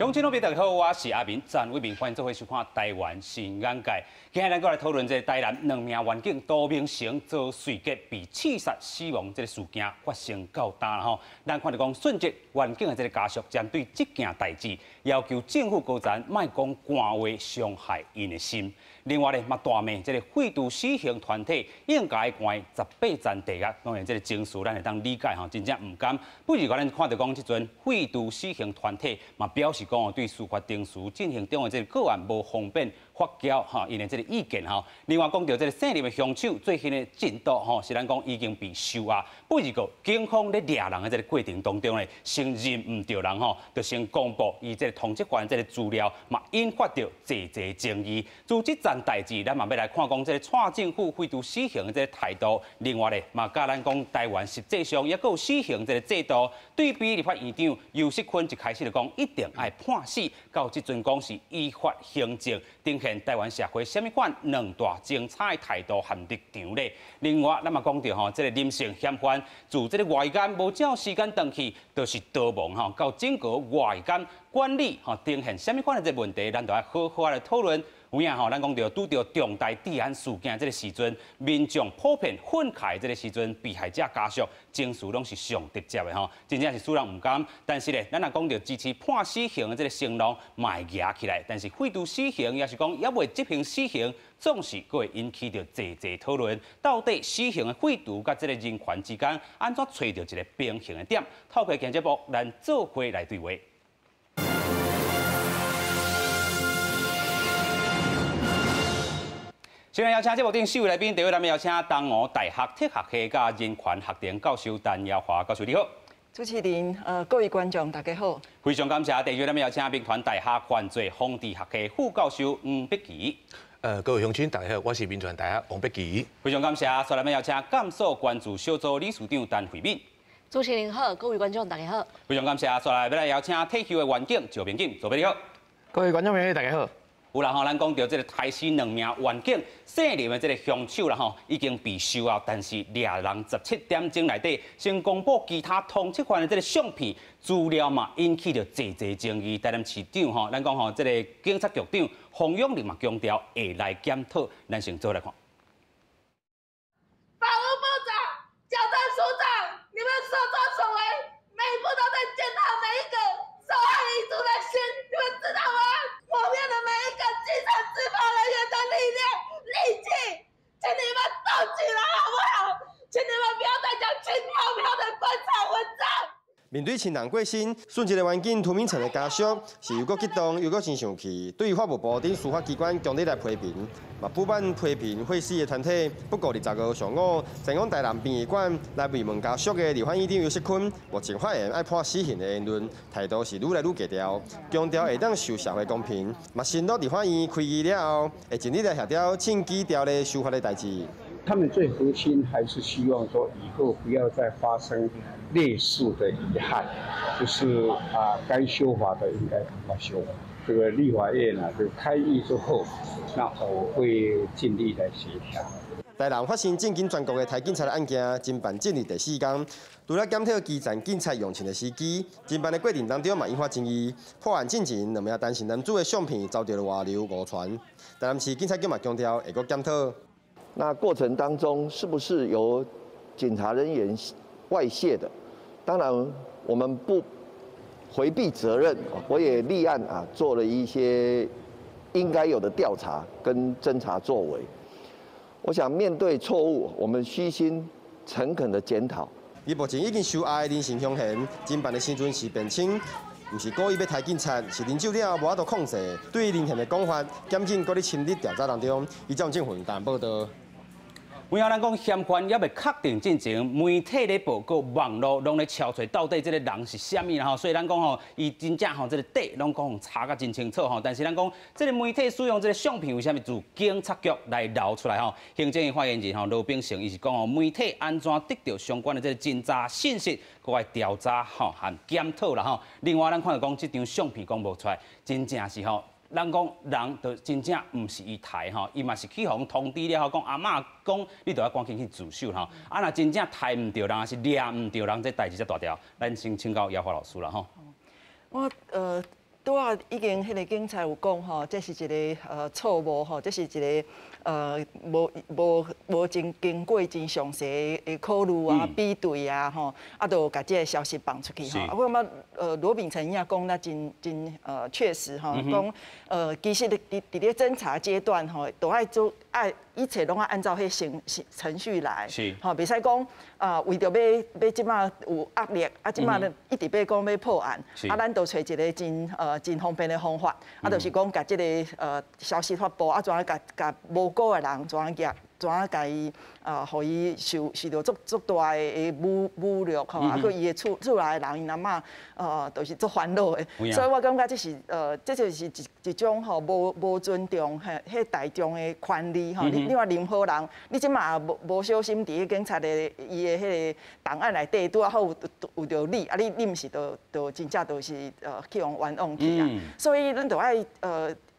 乡亲朋友大家好，我是阿明，陈伟明，欢迎做伙收看《台湾新眼界》。今日咱过来讨论这台南两名员警杜明成遭随劫被刺杀死亡这个事件发生到呾啦吼。咱看到讲，迅捷员警的这个家属针对这件代志，要求政府高层莫讲官话伤害因的心。另外咧，嘛大骂这个废除死刑团体应该关18站地狱。当然，这个情绪咱会当理解吼，真正唔甘。不如讲咱看到讲这阵废除死刑团体，嘛表示讲对司法定序进行中的这个个案无方便发交哈，因的这个意见哈。另外讲到这个姓林的凶手最新的进度吼，是咱讲已经被收押。不如讲警方咧抓人的这个过程当中咧，先认唔到人吼，就先公布伊这个通缉犯这个资料，嘛引发着济争议。就这件代志，咱嘛要来看讲这个蔡政府废除死刑的这个态度。另外咧，嘛甲咱讲台湾实际上也有死刑这个制度。对比立法院长尤锡坤一开始就讲一定爱判死，到这阵讲是依法行政，呈现台湾社会什么款两大精彩的态度和立场咧。另外，咱嘛讲到吼，这个林姓嫌犯自这个外监无照时间回去，就是逃亡吼，到整个外监管理吼，呈现什么款的这问题，咱都要好好来讨论。有影吼，咱讲到拄到重大治安事件这个时阵，民众普遍愤慨这个时阵，被害者家属情绪拢是上直接的吼，真正是使人唔甘。但是咧，咱若讲到支持判死刑的这个声浪，卖压起来，但是废除死刑，也是讲也未执行死刑，总是会引起着济讨论。到底死刑的废除甲这个人权之间，安怎找到一个平衡的点？透过今节目，咱做伙来对话。今日邀请节目顶4位来宾，第一位咱们邀请东吴大学体学系甲人权学程教授陈耀华教授，你好。主持人，各位观众，大家好。非常感谢，第二位咱们邀请兵团大学犯罪防治学系副教授黄碧琪。各位乡亲，大家好，我是民传大学黄碧琪。非常感谢，所以咱们邀请监所关注小组理事长陈慧敏。主持人好，各位观众大家好。非常感谢，所以要来邀请退休的员警赵明景，赵明你好。各位观众朋友，大家好。有啦吼，咱讲到这个台西两名员警姓林的这个凶手啦吼，已经被收押，但是抓人17点钟内底，先公布其他通缉犯的这个相片资料嘛，引起着济争议。台南市长吼，咱讲吼，这个警察局长洪永林嘛强调会来检讨，咱先做来看。法务部长、矫正署长，你们所作所为，每一步都在检讨每一个受害遗族的心，你们知道吗？磨灭了每一个基层执法人员的力量、力气，请你们动起来好不好？请你们不要再讲轻飘飘的官场文章。面对亲人过身，顺捷的员警涂明成的家属是又搁激动又搁真生气，对于法务部等司法机关强烈来批评，嘛不办批评会死的团体。不过25上午，前往台南殡仪馆来慰问家属的立法院长尤锡坤，目前发现爱判死刑的言论，态度是愈来愈低调，强调会当受社会公平，嘛承诺立法院开议了后，会尽力来协调更低调的司法的代志。他们最核心还是希望说，以后不要再发生类似的遗憾，就是该修法的应该赶快修。这个立法院这个开议之后，那我会尽力来协调。台南发生震惊全国的台警察的案件，侦办进入第4天，除了检讨基层警察用枪的时机，侦办的过程当中嘛引发争议。破案进前，两名单身男子的相片遭到了外流误传，台南市警察局嘛强调会搁检讨。那过程当中是不是由检察人员外泄的？当然，我们不回避责任，我也立案做了一些应该有的调查跟侦查作为。我想面对错误，我们虚心诚恳的检讨。伊目前已经收押的林姓凶嫌，侦办的时阵是辩称，不是故意要杀警察，是啉酒了无法度控制。对于林嫌的讲法，检警搁伫深入调查当中，依照政府但报道。为何咱讲嫌犯也未确定进前，媒体咧报告，网络拢咧敲出到底这个人是啥物啦吼，所以咱讲吼，伊真正吼这个底拢讲查甲真清楚吼，但是咱讲这个媒体使用这个相片为虾米自警察局来流出来吼？行政院发言人吼罗秉成伊是讲吼，媒体安怎得到相关的这个侦查信息，搁来调查吼和检讨啦吼。另外咱看到讲这张相片讲无出来，真正是吼。咱讲人就真正唔是伊抬吼，伊嘛是去互通知了后讲阿嬷讲你就要赶紧去自首吼。啊，若真正抬唔着人，还是抓唔着人，这代志才大条。咱先请教姚华老师啦吼。我拄啊已经迄个警察有讲吼，这是一个错误吼，这是一个无经过真详细的考虑啊、比对啊吼，啊，就把这个消息放出去吼。啊，我感觉罗秉成也讲得真确实吼，讲其实伫咧侦查阶段吼，都爱做一切拢要按照迄程序来，吼，袂使讲为着要即马有压力，啊，即马一直要讲要破案，啊，咱就找一个真方便的方法，啊，就是讲甲即个消息发布，啊，怎啊甲无辜的人怎啊夹。怎啊甲伊互伊受到足大的侮辱吼，啊，佮伊的厝内的人因阿嬷就是足烦恼的，所以我感觉这就是一种吼无尊重迄大众的权利吼。你话任何人，你即马无小心伫警察的伊的迄个档案内底拄啊好有着你，啊你毋是就真正就是去用冤枉去啊，所以咱就爱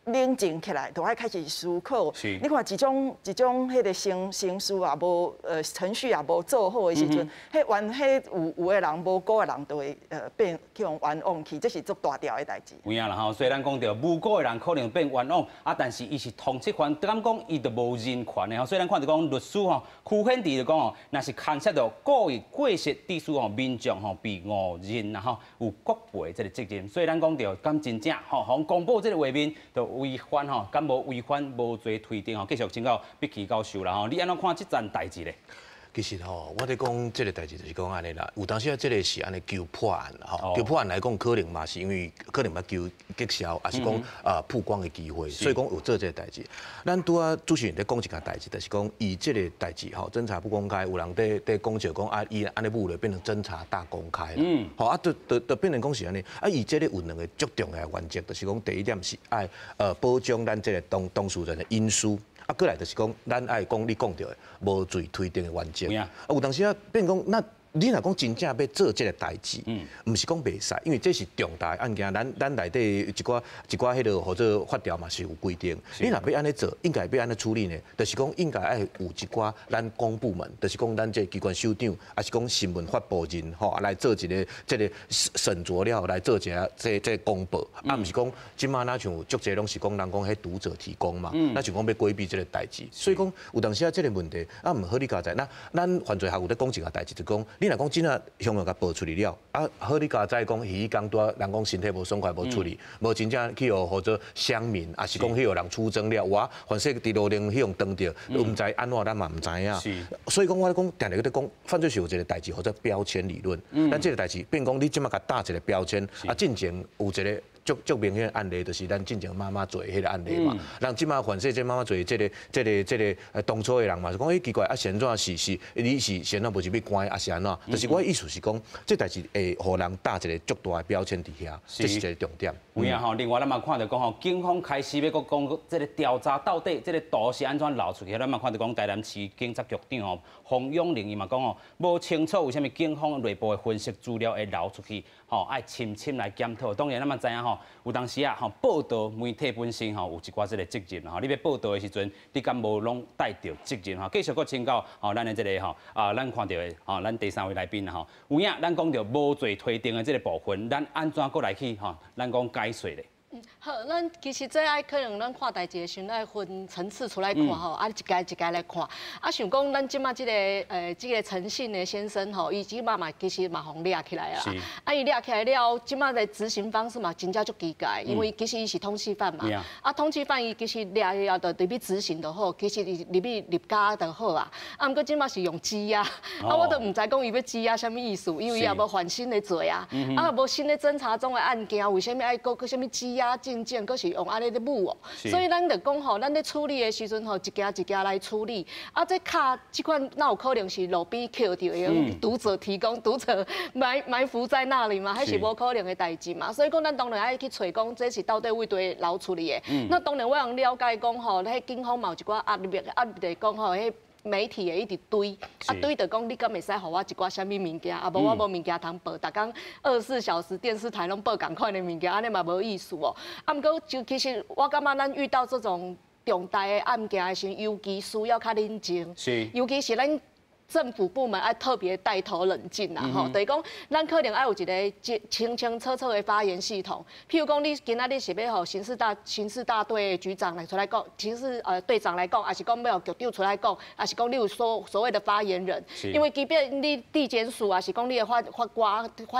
冷静起来，就爱开始思考。你看一种迄个程序也无程序也无做好的时阵，迄有的人无辜的人就会变去用冤枉去，这是足大条的代志。有影啦吼，虽然讲到无辜的人可能变冤枉啊，但是伊是通缉犯，敢讲伊就无人权的吼。虽然看到讲律师吼，区显地就讲哦，若是牵涉到故意过失致使民众吼被误认然后有国赔这个责任。虽然讲到敢真正吼，互公布这个画面就违反吼，敢无违反无罪推定吼，继续请教必须教授啦吼。你安怎看这件代志咧？其实吼，我咧讲这个代志就是讲安尼啦。有当时啊，这个是安尼求破案啦吼，求破案来讲，可能嘛是因为可能要求激销，还是讲曝光的机会，所以讲有做这个代志。咱拄啊主持人咧讲一件代志，就是讲以这个代志吼，侦查不公开，有人在讲就讲啊，伊安尼舞咧变成侦查大公开啦。吼啊，就变成讲是安尼。啊，以这个有两个足重要的原则，就是讲第一点是爱保障咱这个当事人的隐私。啊，过来就是讲，咱爱讲你讲到的无罪推定的原则。啊，有当时啊，变讲那。你若讲真正要做这个代志，唔是讲袂使，因为这是重大案件，咱内底一寡迄个或者法条嘛是有规定。你若要安尼做，应该要安尼处理呢？就是讲应该爱有一寡咱公部门，就是讲咱这机关首长，还是讲新闻发布人吼，来做一个这个审酌了来做一下这公布，啊，唔是讲今嘛那像足侪拢是讲人讲迄读者提供嘛，那就讲要规避这个代志。所以讲有当时啊，这个问题啊，唔合理加在，那咱犯罪学有咧讲一个代志，就讲。你若讲真啊，向外甲报出去了，啊，好你家在讲，伊讲多人讲身体无爽快无处理，无真正去互或者乡民，啊是讲迄个人出征了，哇，凡说伫路顶迄种登着，唔知安怎咱嘛唔知影。所以讲我咧讲，定定咧讲，犯罪是有一个代志或者标签理论，咱这个代志变讲你即马甲打一个标签，啊，进前有一个。足明显的案例，就是咱进前妈妈做迄个案例嘛。人即马犯说这妈妈做这个当初的人嘛，是讲诶奇怪啊，是安怎是你是先怎不是要关啊是安怎？就是我意思是讲，这代志会互人打一个足大的标签伫遐，这是一个重点。有影吼，另外咱嘛看到讲吼，警方开始要讲这个调查到底这个图是安怎流出去，咱嘛看到讲台南市警察局长吼洪永玲伊嘛讲吼，无清楚为虾米警方内部的分析资料会流出去，吼爱深来检讨。当然咱嘛知影吼。有当时啊，吼报道媒体本身吼有一寡这个责任吼，你要报道的时阵，你敢无拢带着责任吼？继续搁请教吼，咱的这个吼咱看到的吼，咱第三位来宾吼，有影咱讲到无罪推定的这个部分，咱安怎搁来去吼？咱讲解说咧。好，咱其实这爱可能咱看代志的时候，爱分层次出来看吼，啊一家来看。啊，想讲咱即马这个陈姓的先生吼，伊即马嘛其实嘛互抓起来啦。啊，伊抓起来了，即马的执行方式嘛真正足奇怪，因为其实伊是通缉犯嘛。啊，通缉犯伊其实抓了就对比执行就好，其实伊入家就好啊。啊，毋过即马是用羁押，啊，我都毋知讲伊要羁押啥物意思，因为伊也无犯新的罪啊，啊，无新的侦查中的案件，为虾米爱搁啥物羁押？证件，搁是用安尼咧舞哦，所以咱就讲吼，咱咧处理的时阵吼，一家来处理。啊，这卡这款那有可能是路边捡到的，读者提供，读者埋伏在那里嘛，还是无可能的代志嘛。所以讲，咱当然爱去找讲，这是到底为对捞处理的。那当然我想了解讲吼，迄警方嘛有一寡压力讲吼，迄。媒体会一直堆，啊堆就讲你敢袂使互我一寡啥物物件，啊无我无物件通报，逐工24小时电视台拢报共款的物件，安尼嘛无意思哦。啊，毋过就其实我感觉咱遇到这种重大的案件的时候，尤其需要较冷静，尤其是咱政府部门要特别带头冷静啦，吼，就是讲咱可能要有一个清清楚楚的发言系统。譬如讲，你今仔日是要互刑事大队局长来出来讲，队长来讲，还是讲要局长出来讲，还是讲你有所谓的发言人？因为即便你地检署啊，是讲你的法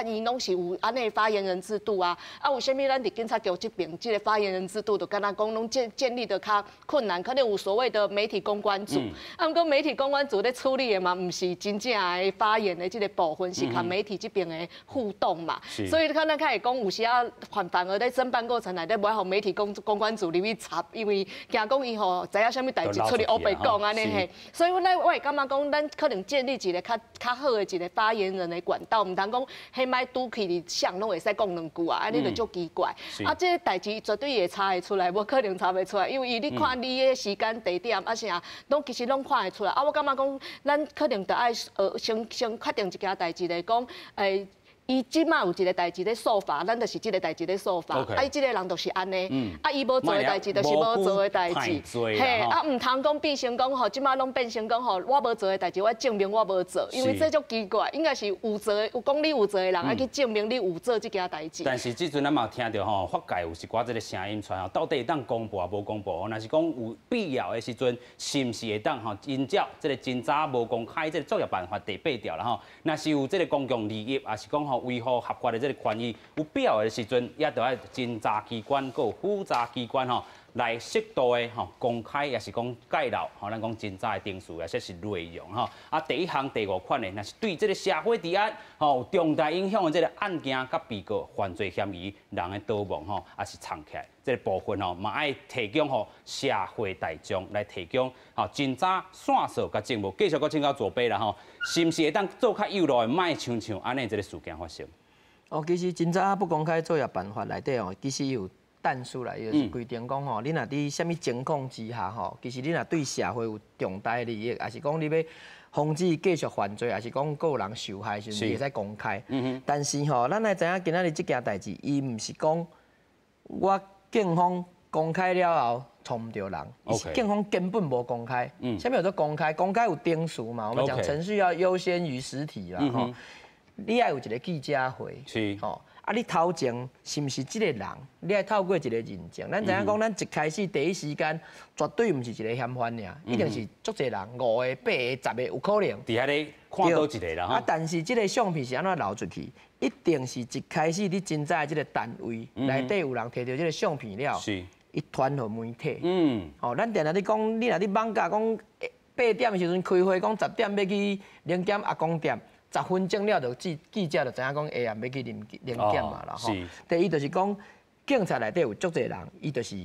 院拢是有安尼发言人制度啊，啊，为什么咱伫警察局这边这个发言人制度，就敢若讲拢建立的较困难，可能有所谓的媒体公关组，毋过媒体公关组咧处理的嘛。唔是真正的发言的这个部分，是靠媒体这边的互动嘛。所以可能开始讲，有时啊反而在侦办过程内底，不要让媒体公关组里面插，因为惊讲伊吼知影啥物代志出去黑白讲安尼嘿。所以我会感觉讲，咱可能建立一个较好的一个发言人的管道，唔通讲迄摆拄起你像拢会使讲两句啊，安尼就足奇怪。啊，这个代志绝对会查会出来，无可能查袂出来，因为你看你的时间地点啊啥，其实拢看会出来。啊，我感觉讲，咱可能得爱先确定一件代志来讲，伊即马有一个代志咧诉法，咱就是即个代志咧诉法。啊，伊即个人就是安尼，啊，伊无做的代志就是无做的代志，嘿，啊，唔通讲变成讲吼，即马拢变成讲吼，我无做的代志，我证明我无做，因为这足奇怪，应该是有做的，有讲你有做的人，爱去证明你有做即件代志。但是即阵咱嘛有听到吼，法界有一寡即个声音传吼，到底会当公布啊无公布？若是讲有必要的时阵，是毋是会当吼依照即个真早无公开即个作业办法第8条啦吼？若是有即个公共利益，也是讲吼。维护合法的这个权益，有必要的时阵，也着爱侦查机关、有复查机关吼，来适度的吼公开，也是讲介绍吼，咱讲侦查的定数，也说是内容吼。啊，第1项第5款的，若是对这个社会治安吼有重大影响的这个案件，甲被告犯罪嫌疑人的逃亡吼，也是藏起来。这个部分吼，嘛爱提供吼社会大众来提供吼侦查线索甲证物。继续搁请教左边啦吼，是毋是会当做较有路的，卖像安尼这个事件发生？哦，其实侦查不公开作业办法内底哦，其实有但书啦，就是规定讲吼，你若伫什么情况之下吼，其实你若对社会有重大利益，还是讲你要防止继续犯罪，还是讲个人受害时，会使公开。但是吼，咱来知影今仔日这件代志，伊毋是讲我警方公开了后冲唔着人，警方根本无公开。下面有做公开，公开有定数嘛？我们讲程序要优先于实体啦吼。你要有一个记者会，吼，啊，你头前是毋是即个人？你要透过一个认证。咱知影讲，咱一开始第一时间绝对毋是一个嫌犯尔，一定是足侪人，5个、8个、10个有可能。伫遐咧看到一个啦，啊，但是即个相片是安怎流出去？一定是一开始你侦查的即个单位内底有人摕到即个相片了，伊传互媒体。哦，咱定定咧讲，你若伫网架讲8点的时阵开会，讲10点要去零检阿公店。10分钟了，就记者就知影讲下暗要去临检嘛啦吼。第一就是讲，警察内底有足侪人，伊就是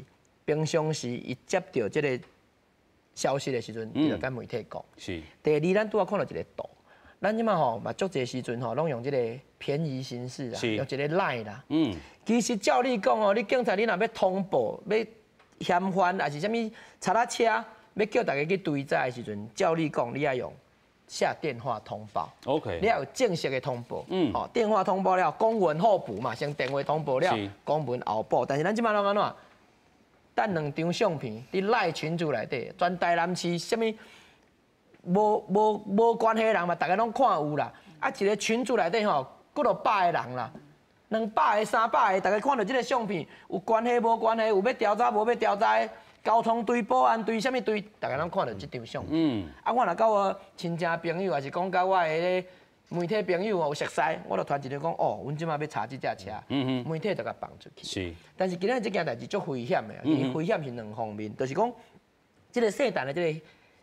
平常时伊接到即个消息的时阵，伊就跟媒体讲。第二，咱拄仔看到一个图，咱即马吼嘛足侪时阵吼，拢用即个便宜形式啦，用一个 line 啦。其实照你讲哦，你警察你若要通报，要嫌犯还是啥物查拉车，要叫大家去追查的时阵，照你讲，你要用。下电话通报 ，OK， 你要有正式的通报，好，电话通报了，公文后补嘛，先电话通报了，公文后补。但是咱即摆拢安怎？等2张相片，伫赖群组内底，全台南市什么无关系的人嘛，大家拢看有啦。啊，一个群组内底吼，佫落100个人啦，200个、300个，大家看到即个相片，有关系无关系，有要调查无要调查的。交通队、保安队、啥物队，大家拢看到即张相片。啊，我若甲我亲戚朋友，还是讲甲我的媒体朋友有熟悉，我就传一条讲，哦，阮即马要查即只车，媒体就甲放出去。但是今仔这件代志足危险的，危险是2方面，就是讲，即个细单的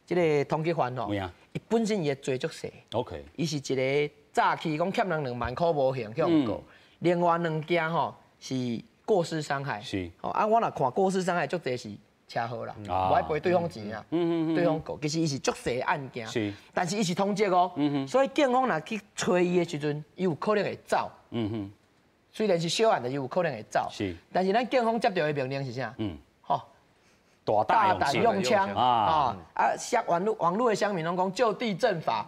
即个通缉犯吼，伊本身伊的罪足细。OK， 伊是一个诈欺，讲欠人2万块无还向过，另外2件吼是过失伤害。啊，我若看过失伤害足侪是。车祸啦，我爱赔对方钱啊，对方告，其实伊是足细案件，但是伊是通缉哦，所以警方若去找伊的时阵，伊有可能会走，虽然是小案，但是有可能会走，但是咱警方接到的命令是啥？吼，大胆用枪啊！啊，网络的乡民拢讲就地正法，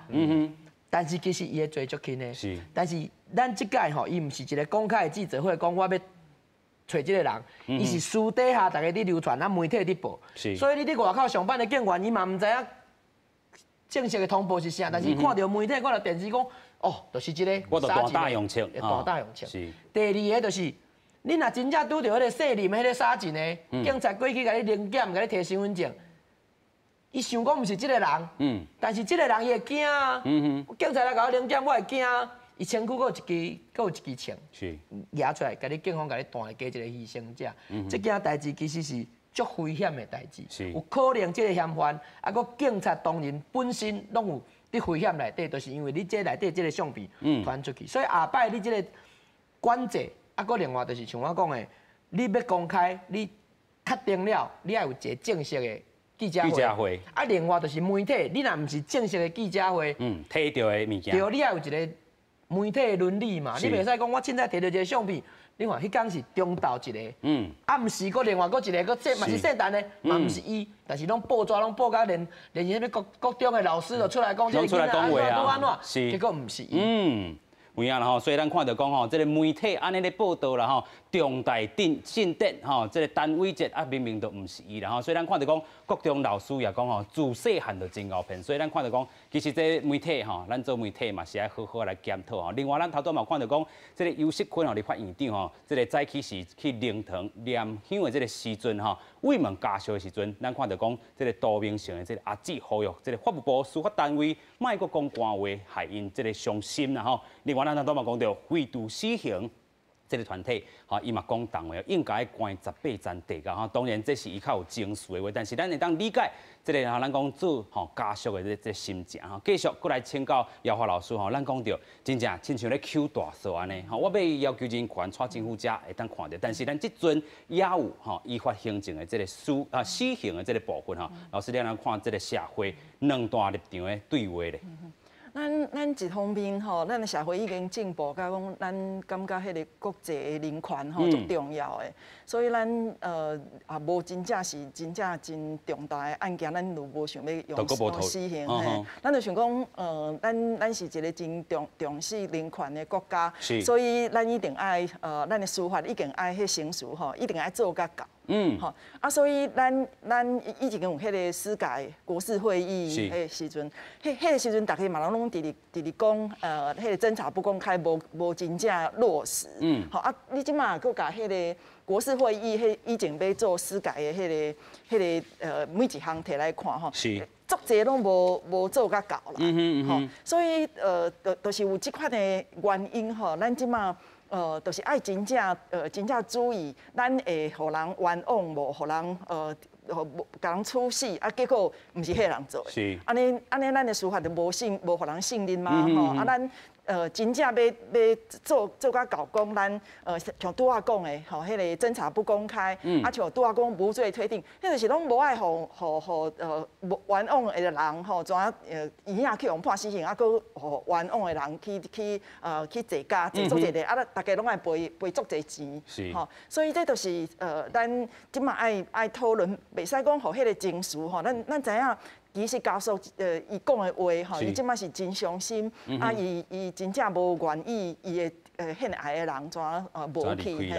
但是其实伊的罪足轻的，但是咱即届吼，伊毋是一个公开的记者会，讲我要。找这个人，伊是私底下大家伫流传，媒体伫报，所以你伫外口上班的警员，伊嘛唔知影正式的通报是啥，但是看到媒体、看到电视讲，哦，就是这个，我就大大用枪，大大用枪。是。第二个就是，你若真正拄到迄个姓林、迄个杀人的，警察过去甲你临检、甲你摕身份证。伊想讲毋是即个人，但是即个人伊会惊啊，警察来甲我临检，我会惊啊。伊身躯佫有一支枪，是拿出来，甲你警方甲你断加一个牺牲者。这件代志其实是足危险的代志，有可能即个嫌犯，啊，佮警察当然本身拢有伫危险内底，就是因为你这内底即个相片传出去，所以下摆你即个管制，啊，佮另外就是像我讲的，你要公开，你确定了，你要有一个正式的。记者会，啊，另外就是媒体，你若毋是正式的记者会，摕到的物件，对，你要有一个媒体的伦理嘛，你袂使讲我凊彩摕到一个相片，你看迄天是中昼一个，啊，毋是搁另外搁一个，搁这嘛是姓陈的，嘛毋是伊，但是拢报纸拢报甲连迄个国中的老师就出来讲，拢出来讲话啊，结果毋是伊。有影啦吼，所以咱看到讲吼，这个媒体安尼咧报道啦吼，重大信德吼，这个单位节啊，明明都毋是伊啦吼，所以咱看到讲，国中老师也讲吼，自细汉就真牛骗，所以咱看到讲，其实这媒体吼，咱做媒体嘛是爱好好来检讨吼。另外，咱头拄嘛看到讲，这个尤锡坤吼，立法院长吼，这个早起时去灵堂念香的这个时阵吼，慰问家属的时阵，咱看到讲，这个多名性的这个阿姊呼吁，这个法务部司法单位，莫阁讲官话，害因这个伤心啦吼。另外，咱头拄嘛讲到废除死刑。这个团体，哈，伊嘛讲党话，应该关18层地牢哈。当然，这是伊较有情绪的话，但是咱会当理解，这个哈，咱讲做吼家属的这心情哈。继续过来请教姚华老师吼，咱讲到真正亲像咧抽大扫安尼，吼，我要求人权带政府遮会当看到，但是咱即阵也有吼依法行政的这个死刑的这个部分哈。老师，你安看这个社会两大立场的对话咧？咱一方面吼，咱的社会已经进步，甲讲咱感觉迄个国际的人权吼足重要的，所以咱也无真正是真重大的案件，咱就无想要用死刑嘿。咱就想讲咱是一个真重视人权的国家，所以咱一定爱咱的司法一定爱迄成熟吼，一定爱做甲到。好所以咱以前有迄个世界国事会议迄个时阵，迄个时阵，大家嘛拢直讲，迄个侦查不公开，无真正落实。好你即马佫甲迄个国事会议，迄以前要做世界的迄个每一项摕来看吼，足侪拢无做甲到啦。所以就是有即款的原因吼，咱即马。就是爱真正注意，咱会互人冤枉，无互人甲人处死，啊，结果毋是迄个人做的。安尼，咱的司法就无互人信任嘛，吼。咱真正要做甲到讲，咱像拄仔讲的，吼，迄个侦查不公开，像拄仔讲无罪推定，迄就是拢无爱互冤枉的人吼，怎一样去用判死刑，啊，佮互冤枉的人去坐监，坐足侪个，大家拢爱赔足侪钱，吼。所以这就是咱即马爱讨论，袂使讲互迄个情绪吼，咱知影。其实家属伊讲的话吼，伊即摆是真伤心，伊真正无愿意伊的献爱的人无去，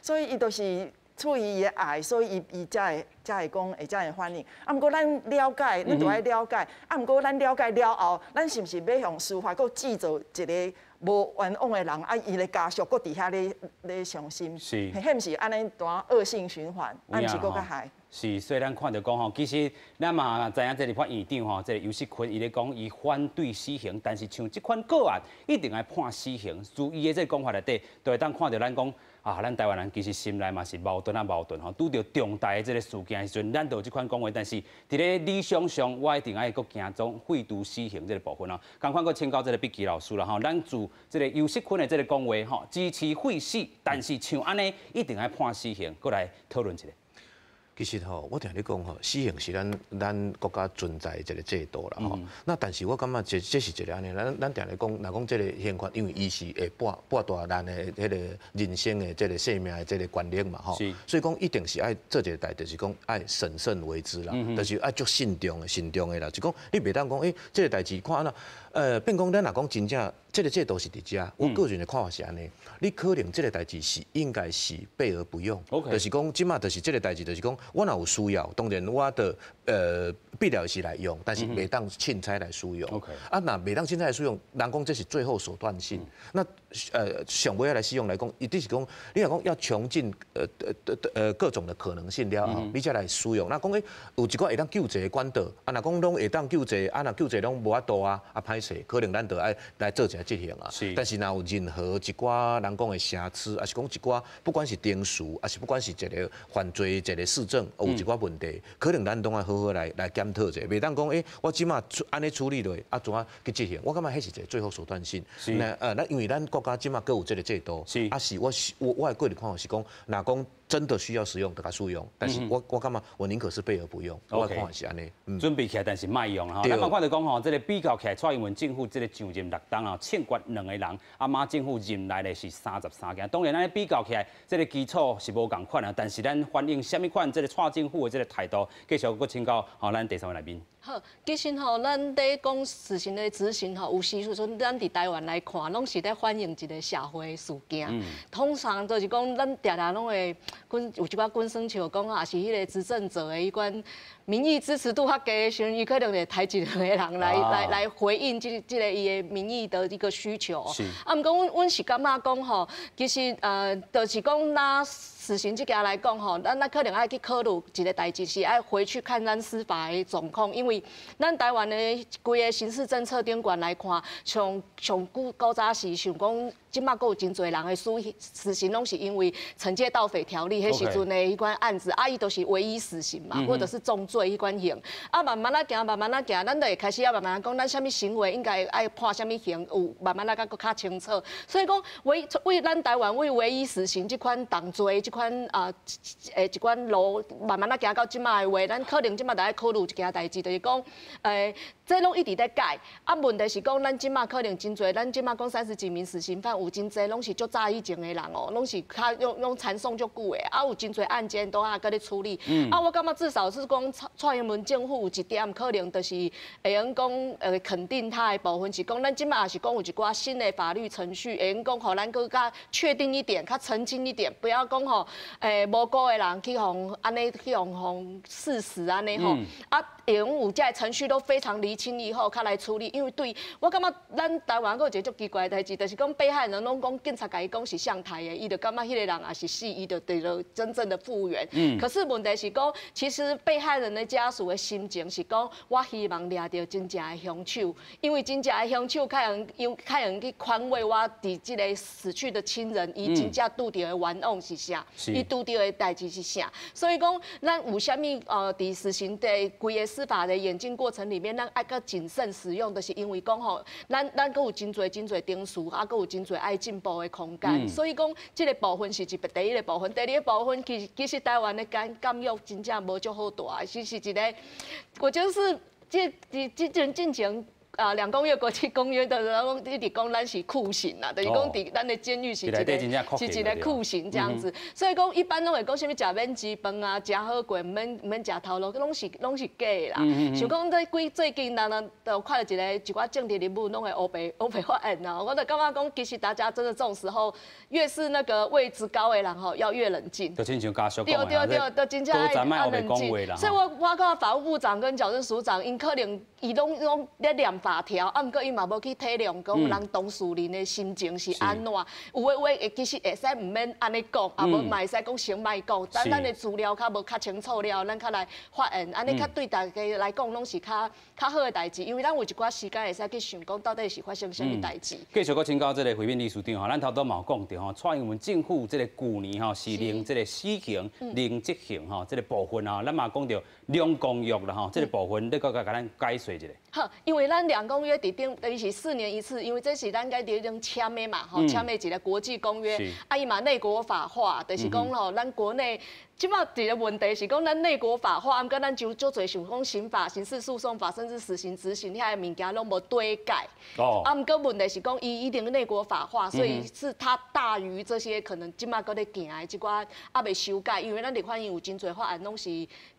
所以伊就是出于伊的爱，所以伊才会讲会才会反应。毋过咱了解，咱就爱了解。毋过咱了解了后，咱是毋是要用司法佫制造一个无冤枉的人，伊的家属佫伫遐咧伤心，迄毋是安尼段恶性循环，毋是佫较害。是，所以咱看到讲吼，其实咱嘛知影这立法院长吼，这个尤锡坤伊咧讲伊反对死刑，但是像这款个案一定要判死刑。从伊的这讲法内底，就会当看到咱讲咱台湾人其实心内嘛是矛盾吼，拄到重大的这个事件的时阵，咱就有这款讲话，但是伫咧理想上，我一定爱佫行总废除死刑这个部分哦。赶快佫请教这个笔记老师啦吼，咱自这个尤锡坤的这个讲话吼，支持废死，但是像安尼一定要判死刑，佫来讨论一下。其实吼，我听你讲吼，死刑是咱国家存在一个制度啦吼。那但是我感觉这是一个安尼，咱听你讲，若讲这个宪法，因为伊是会剥夺咱的迄个人生的这个生命的这个权利嘛吼。所以讲一定是爱做一个代，就是讲爱审慎为之啦，就是爱足慎重的啦。就讲你袂当讲，这个代志看安变讲咱若讲真正。这个制度是伫遮，我个人的看法是安尼。你可能这个代志是应该是备而不用，就是讲即马就是这个代志，就是讲我若有需要，当然我的必要时来用，但是袂当凊彩来使用。啊，那袂当凊彩来使用，人讲这是最后手段性。那上尾来使用来讲，一定是讲，你若讲要穷尽各种的可能性了后，你才来使用。那讲有一寡会当救济的管道，啊，若讲拢会当救济，啊，若救济拢无法度啊，歹势，可能咱就爱来做一下执行啊。但是若有任何一寡人讲的瑕疵，还是讲一寡不管是定数，还是不管是一个犯罪一个事证，有一寡问题，可能咱都爱好好来检讨者，袂当讲我即马安尼处理落，啊，怎啊去执行？我感觉迄是一个最后手段性。那因为咱国家即马各有这个制度，啊是我的个人看法是讲，若讲真的需要使用，就甲使用。但是我感觉我宁可是备而不用。我看法是安尼。准备起来，但是卖用哈。咱嘛看到讲吼，这个比较起来，蔡英文政府这个上任6冬啊，欠决2个人，啊马政府任内咧是33件。当然，咱比较起来，这个基础是无共款啊。但是咱反映什么款这个蔡政府的这个态度，继续搁请教咱第3位来宾。好，其实吼，咱在讲死刑的执行吼，有时阵咱伫台湾来看，拢是在反映一个社会事件。通常就是讲，咱常常拢会有一寡官生笑讲啊，是迄个执政者的迄款民意支持度较低的时候，伊可能会抬一两个人来回应这个伊的民意的一个需求。啊，毋过阮是感觉讲吼，其实就是讲拿死刑这件来讲吼，咱可能爱去考虑一个代志，是爱回去看咱司法的状况，因为咱台湾的规个刑事政策顶管来看，上古早是想讲，即马阁有真侪人的死刑，拢是因为惩戒盗匪条例迄时阵的迄款案子，伊都是唯一死刑嘛，或者是重罪迄款刑。啊，慢慢仔行，咱就会开始慢慢讲，咱啥物行为应该爱判啥物刑，有慢慢仔搁较清楚。所以讲，为咱台湾为唯一死刑这款重罪，这款一款路，慢慢仔行到即马的话，咱可能即马就爱考虑一件代志，就是讲。这拢一直在改。啊，问题是讲，咱即马可能真侪，咱即马讲30几名死刑犯，有真侪拢是足早以前的人哦，拢是较用缠送足久的。啊，有真侪案件都还搁咧处理。啊，我感觉至少是讲蔡英文政府有一点可能就是会用讲肯定他的部分是讲，咱即马也是讲有一寡新的法律程序，会用讲互咱更加确定一点，较澄清一点，不要讲吼无辜的人去互安尼去互事实安尼吼。啊，会用有这程序都非常厘清以后，较来处理。因为对我感觉咱台湾有一个足奇怪的代志，就是讲被害人拢讲警察甲伊讲是上台的，伊就感觉迄个人也是死，伊就得了真正的复原。可是问题是讲，其实被害人的家属的心情是讲，我希望抓到真正的凶手，因为真正的凶手较能去宽慰我伫这个死去的亲人，伊真正拄到的冤枉是啥，伊拄到的代志是啥。所以讲，咱有啥物伫实行的规个司法的演进过程里面，咱爱较谨慎使用，就是因为讲吼，咱阁有真侪定数，啊，阁有真侪爱进步的空间。所以讲，这个部分是第一个部分，第二个部分其实台湾的监狱真正无足好大，是一个，我就是这阵进前。2公约国际公约的人讲，一直讲咱是酷刑啦，就是讲伫咱的监狱是一个酷刑这样子。所以讲一般拢会讲什么食免治饭啊，食好过，唔免食头路，拢是假的啦。想讲最近人都看到一寡政治人物拢会欧北发言啊，我就感觉讲，其实大家真的这种时候，越是那个位置高的人吼，要越冷静。就亲像家属讲对，就真正要冷静。所以我看法务部长跟矫正署长，因可能伊拢咧念法条，啊，毋过伊嘛无去体谅讲有人当事人的心情是安怎。有的话其实会使毋免安尼讲，啊，无嘛会使讲先莫讲，等咱的资料较无较清楚了，咱较来发言，安尼较对大家来讲拢是较好的代志，因为咱有一寡时间会使去想讲到底是发生什么代志。继续搁请教这个回民理事长吼，咱头拄嘛有讲到吼，蔡英文政府这个去年吼是令这个死刑、令执行吼这个部分吼，咱嘛讲到2公约啦吼，这个部分你搁甲咱解说一下。好，因为咱2公约伫顶等于是4年一次，因为这是咱该伫顶签的嘛，吼，签的一个国际公约，啊，伊嘛内国法化，就是讲吼，咱国内。即摆一个问题是讲，咱内国法化，毋过咱就足侪想讲刑法、刑事诉讼法，甚至死刑执行遐个物件拢无对改。啊，毋过问题是讲，伊一定内国法化，所以是它大于这些可能即摆搁咧行的即寡还未修改，因为咱立法院有真侪法案拢是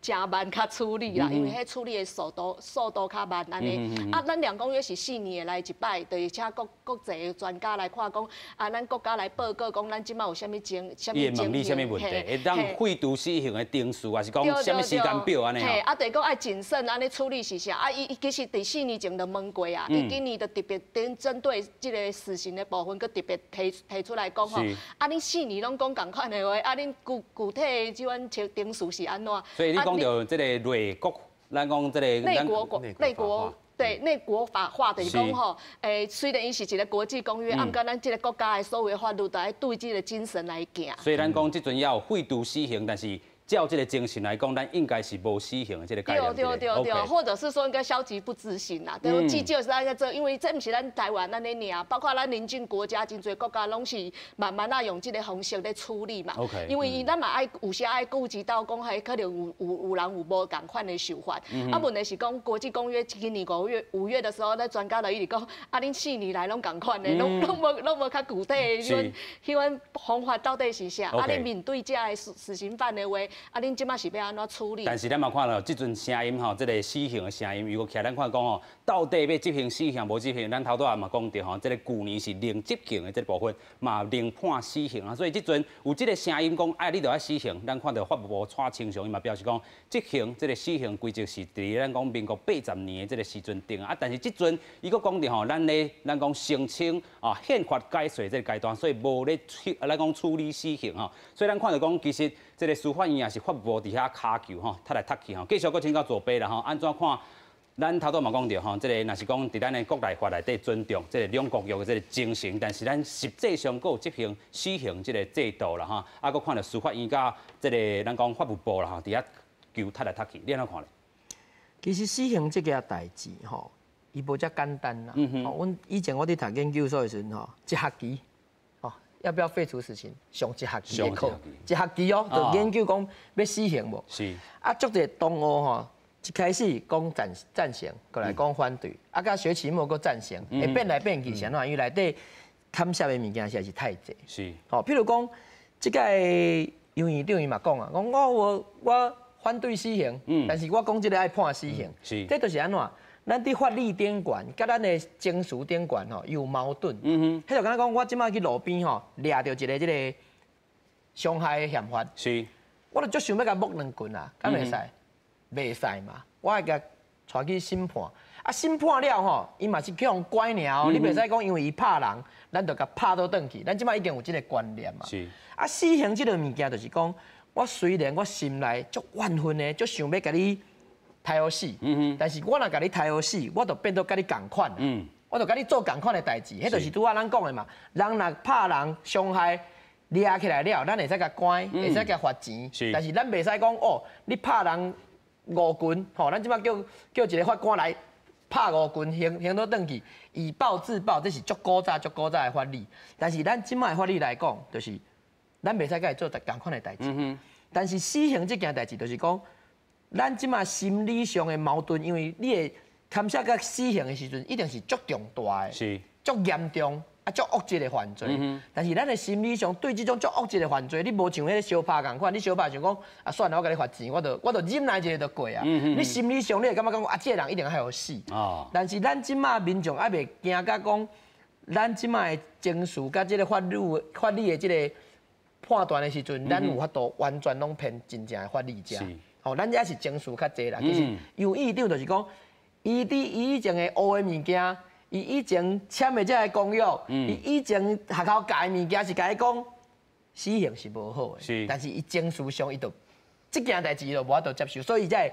真慢较处理啦，因为迄处理的速度较慢安尼。啊，咱2公约是4年来一摆，就是请国际专家来看讲，啊，咱国家来报告讲，咱即摆有啥物情，伊会问你啥物问题，会当会度死刑的定数，还是讲什么时间表安尼？嘿，啊，就是讲爱谨慎安尼处理是啥？啊，伊其实第4年前就问过啊，伊今年就特别针对这个死刑的部分，佮特别提出来讲吼。啊，恁4年拢讲共款的话，啊，恁具体即款定数是安怎？所以你讲到这个内国，咱讲这个内国。对内国法化就是讲吼，虽然伊是一个国际公约，按过咱这个国家的所有法律都要对这个精神来行。所以咱讲即阵要有废除死刑，但是照这个精神来讲，咱应该是无死刑的这个概念。对，或者是说应该消极不执行啦。对，至少是咱在做，因为这不是咱台湾安尼尔，包括咱邻近国家真侪国家拢是慢慢啊用这个方式在处理嘛。因为咱嘛爱有时爱顾及到讲，还可能有人有无共款的手法。啊，问题是讲国际公约今年5月的时候，那专家就一直讲，啊，恁4年来拢共款的，拢无较具体迄款方法到底是啥？啊，你面对这个死刑犯的话。啊，恁即马是要安怎处理？但是咱嘛看到即阵声音吼，即个死刑的声音，如果起来咱看讲吼，到底要执行死刑无执行？咱头拄也嘛讲到吼，即个去年是零执行的这部分，嘛零判死刑啊。所以即阵有即个声音讲，哎，你著要死刑。咱看到法务部蔡清祥伊嘛表示讲，执行即个死刑规则是伫咱讲民国80年的即个时阵定啊。但是即阵伊佫讲着吼，咱讲申请啊宪法改税这个阶段，所以无咧咱讲处理死刑吼。所以咱看到讲，其实即个司法院也是法务部伫遐骹球吼，踢来踢去吼，继续佫请教左边啦吼，安怎看？咱头拄嘛讲着吼，即个若是讲伫咱的国内法内底尊重即个两国约的即个精神，但是咱实际上佫有执行死刑即个制度啦吼，啊佫看到司法院甲即个咱讲法务部啦吼，伫遐球踢来踢去，你安怎看咧？其实死刑这件代志吼，伊无遮简单啦。阮以前我伫读研究所的时阵吼，一学期。要不要废除死刑？上一学期的课，一学期哦，就研究讲要死刑无？是。啊，足个同学吼，一开始讲赞成，过来讲反对，啊，甲学期末搁赞成，会变来变去，是安怎？因为内底砍涉的物件实在是太济。是。吼，譬如讲，即个杨院长伊嘛讲啊，讲我反对死刑，但是我讲即个爱判死刑，是。这就是安怎？咱伫法律顶悬，甲咱的情绪顶悬吼有矛盾。迄就敢若讲，我即摆去路边吼，掠着一个伤害嫌犯，是，我就足想要甲摸两棍啊，敢袂使？袂使嘛，我会甲带去审判。啊，审判了吼，伊嘛是去用拐尔，你袂使讲因为伊拍人，咱就甲拍倒转去。咱即摆已经有即个观念嘛。是。啊，死刑即个物件就是讲，我虽然我心内足怨恨的，足想要甲你。杀好死，但是我若甲你杀好死，我就变做甲你共款，我就甲你做共款的代志，迄就是拄仔咱讲的嘛。人若拍人伤害，抓起来了，咱会使甲关，会使甲罚钱，但是咱袂使讲哦，你拍人5拳，吼，咱即摆叫一个法官来拍5拳，刑倒转去，以暴制暴，这是足古早的法律。但是咱即摆的法律来讲，就是咱袂使甲伊做共款的代志。但是死刑这件代志，就是讲。咱即马心理上的矛盾，因为你的牵涉到死刑的时阵，一定是足重大的，是足严重啊，足恶质的犯罪。但是咱的心理上对这种足恶质的犯罪，你无像迄个相拍共款，你相拍想讲啊，算了，我甲你罚钱，我就忍耐一下就过啊。你心理上你会感觉讲啊，这个人一定还有死。但是咱即马民众还袂惊甲讲，咱即马的情绪甲这个法律的这个判断的时阵，咱有法度完全拢偏真正的法律家。哦，咱也是情绪较济啦。其实有议长就是讲，伊以前的学的物件，伊以前签的这个公约，伊以前学校教的物件是甲伊讲，死刑是无好的。但是伊情绪上伊就这件代志就无法度接受，所以才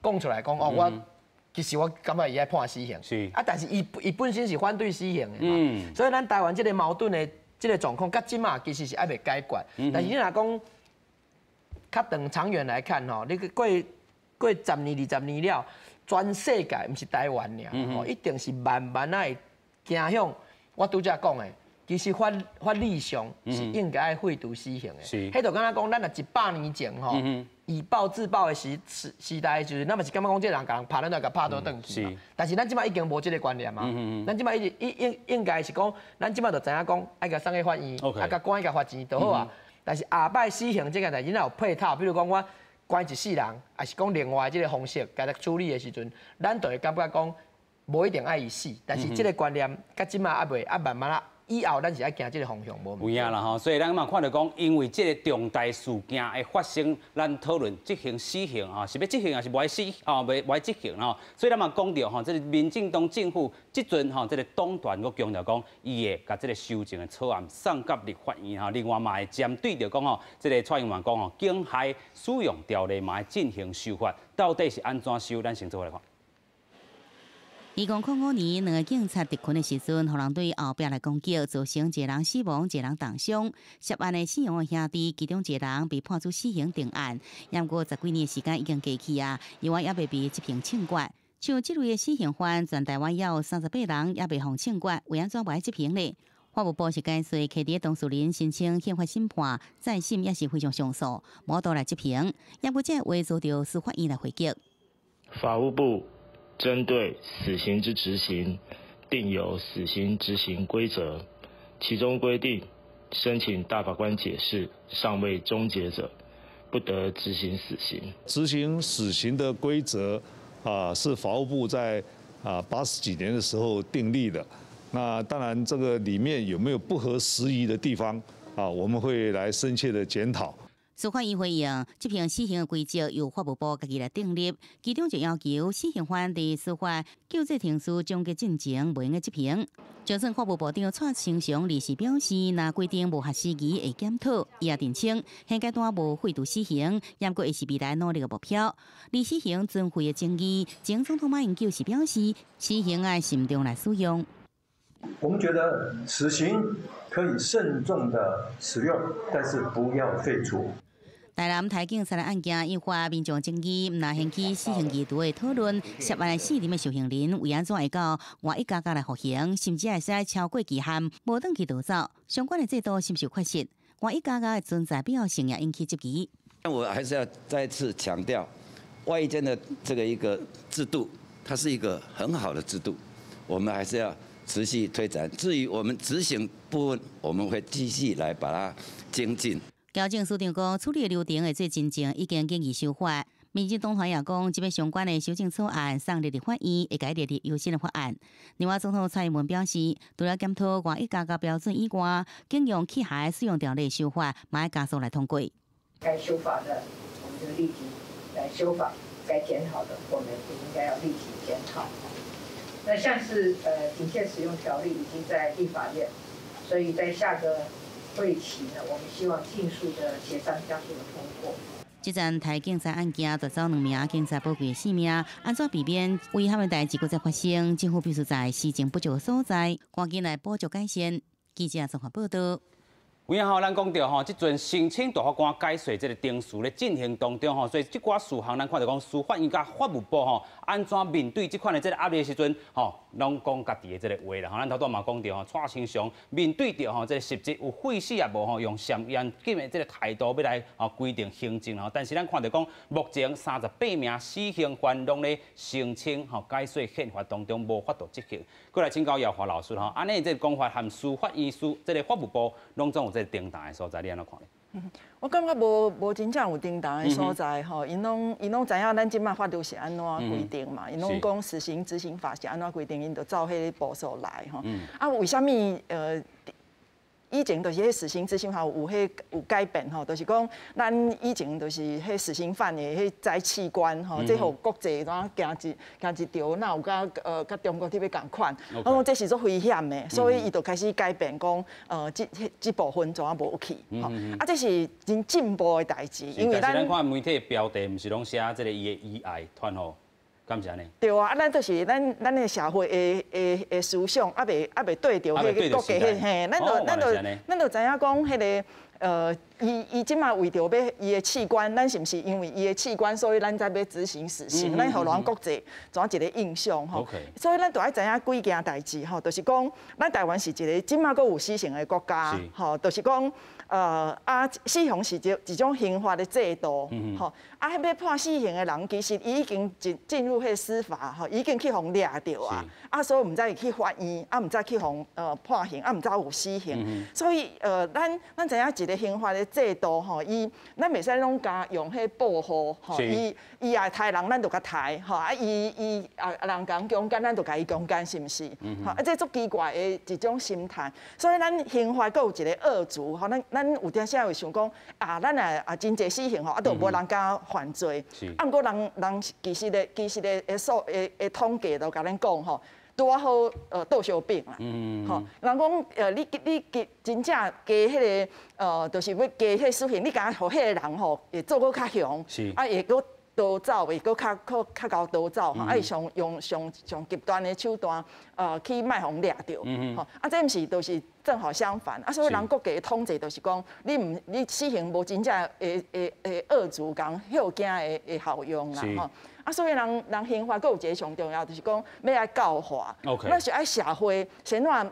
讲出来讲哦，我其实我感觉伊爱判死刑。啊，但是伊本身是反对死刑的嘛。所以咱台湾这个矛盾的这个状况，甲即马其实是还袂解决。但是你若讲，较长远来看吼，你过10年、20年了，全世界毋是台湾尔，一定是慢慢会走向我拄则讲的，其实法律上是应该爱废除死刑的。迄就敢若讲，咱若100年前吼，以暴制暴的时代，就是咱嘛是感觉讲，这人甲人拍，咱就甲拍倒转去嘛。但是咱即摆已经无这个观念嘛，咱即摆应该是讲，咱即摆就知影讲，爱甲送去法院，啊甲关甲罚钱就好啊。但是下摆死刑这个代志，若有配套，比如讲我关一世人，还是讲另外这个方式，甲他处理的时阵，咱就会感觉讲，无一定爱伊死，但是这个观念，甲即马还袂慢慢以后咱是要行这个方向，无。有影啦吼，所以咱嘛看到讲，因为这个重大事件的发生，咱讨论执行死刑啊，是要执行还是无爱死啊，无爱执行吼。所以咱嘛讲到吼，这个民进党政府即阵吼，这个党团佫强调讲，伊会甲这个修正的草案送甲立法院吼，另外嘛会针对着讲吼，这个蔡英文讲吼，境海使用条例嘛会进行修法，到底是安怎修？咱先做来看。2005年，2个警察敌群的时阵，互人对后壁来攻击，造成1人死亡、1人重伤。涉案的4名兄弟，其中1人被判处死刑定案。不过10几年的时间已经过去啊，因为也未被执行庆决。像这类的死刑犯，全台湾也有38人也被放庆决，为安怎不爱执行呢？法务部是解释，摕伫当事人申请宪法审判，再审也是非常上诉，无度来执行。不过这话遭到司法院来回击。法务部针对死刑之执行，定有死刑执行规则，其中规定，申请大法官解释尚未终结者，不得执行死刑。执行死刑的规则是法务部在80几年的时候订立的。那当然，这个里面有没有不合时宜的地方我们会来深切的检讨。司法院回应，执行死刑的规则由法务部家己来订立，其中就要求死刑犯伫司法救济庭书终结进程未用执行。就算法务部长蔡清祥临时表示，若规定无合时宜会检讨，伊也澄清现阶段无废除死刑，不过是未来努力的目标。离死刑尊废的争议，前总统马英九是表示，死刑爱慎重来使用。我们觉得死刑可以慎重的使用，但是不要废除。台南台警杀人案件引发民众争议，唔拿掀起死刑议题的讨论。涉案4人的受刑人为安怎会到外一家家来服刑，甚至会使超过期限，无转去逃走？相关的制度是不是有缺失？外一家家的存在必要性也引起质疑。我还是要再次强调，外一间的这个一个制度，它是一个很好的制度，我们还是要持续推展。至于我们执行部分，我们会继续来把它精进。交警署长讲，处理流程会做真正已经建议修法。民进党团也讲，即个相关的修正草案送入立法院，会改列入优先的法案。另外，总统蔡英文表示，除了检讨外一家家标准以外，警用器械使用条例修法，嘛要加速来通过。该修法的，我们就立即来修法；该检讨的，我们也应该要立即检讨。那像是警械使用条例已经在立法院，所以在下个会期呢，我们希望尽速的协商加速的通过。这阵台警察案件夺走2名警察宝贵的性命，安怎避免危险的代志搁再发生？政府必须在施政不足的所在，赶紧来补足改善。记者综合报道。有影咱讲到即阵申请大法官解释这个定数咧进行当中所以即寡事项咱看到讲司法院甲法务部安怎面对即款的这个压力的时阵拢讲家己的这个话啦咱头拄嘛讲到蔡清祥面对着这个实质有废死也无用上严谨的这个态度要来规定行政但是咱看到讲目前38名死刑犯拢咧申请解释宪法当中无法度执行。过来请教姚华老师安尼这个讲法和司法院这个法务部拢总有这个登档的所在，你安怎看咧？我感觉无真正有登档的所在因拢知影咱即马法律是安怎规定嘛，因拢讲死刑执行法是安怎规定，因就照迄个步数来为什么以前就是迄死刑执行法有改变就是讲咱以前就是迄死刑犯的迄摘器官这互国际然行一条，那有甲中国特别共款，我讲这是足危险的，所以伊就开始改变讲这部分怎啊无去这是真进步的代志，因为咱看媒体的标题，毋是拢写这个伊的遗爱团敢是安尼？对啊，咱就是咱的社会的思想，未对着迄个国家嘿，咱就知影讲迄个伊即马为着要伊的器官，咱是毋是因为伊的器官，所以咱才要执行死刑？咱互人国际怎一个印象所以咱就爱知影几件代志就是讲咱台湾是一个即马阁有死刑的国家就是讲死刑是一种刑罚的制度迄要判死刑的人，其实伊已经进入迄司法已经去互掠着所以毋知去法院毋知去互判刑毋知有死刑，所以咱知影一个刑法的制度吼，伊咱袂使拢加用迄保护吼，伊也杀人，咱就甲杀吼，啊伊人讲强奸，咱就甲伊强奸，是毋是？吼，啊这足奇怪的一种心态，所以咱刑法阁有一个恶足吼，咱有点时会想讲啊，咱真侪死刑吼，啊都无人敢犯罪，啊毋过人其实的统计都甲咱讲吼。拄啊好倒烧饼啦，吼，人讲你真正加迄个就是要加迄个死刑，你敢互迄个人吼会做搁较凶，啊会搁逃走，会搁较高逃走，吼，啊会用上极端的手段去卖互掠着，吼，啊这毋是就是正好相反，啊所以人国家的统计就是讲，你死刑无真正会恶足讲后惊的效用啦，吼。啊，所以人刑法阁有一个上重要，就是讲要爱教化，咱是爱社会先让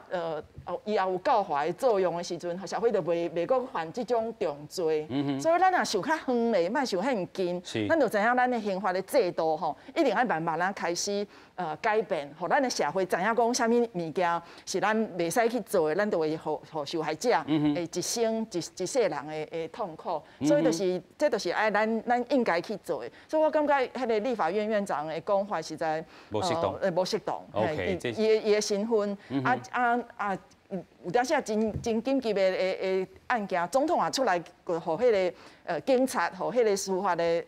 以后有教化的作用的时阵，社会就袂阁犯这种重罪。所以咱若想较远嘞，莫想遐近，咱就知影咱的刑法的制度吼，一定爱慢慢咱开始改变，互咱的社会知影讲啥物物件是咱袂使去做的，咱就会互受害者会一生一世人的痛苦。所以这就是爱咱应该去做的。所以我感觉迄个立法院院长的讲法实在无适当，无适当。伊的身份有当时真紧急的案件，总统也出来，互迄个警察，互迄个司法的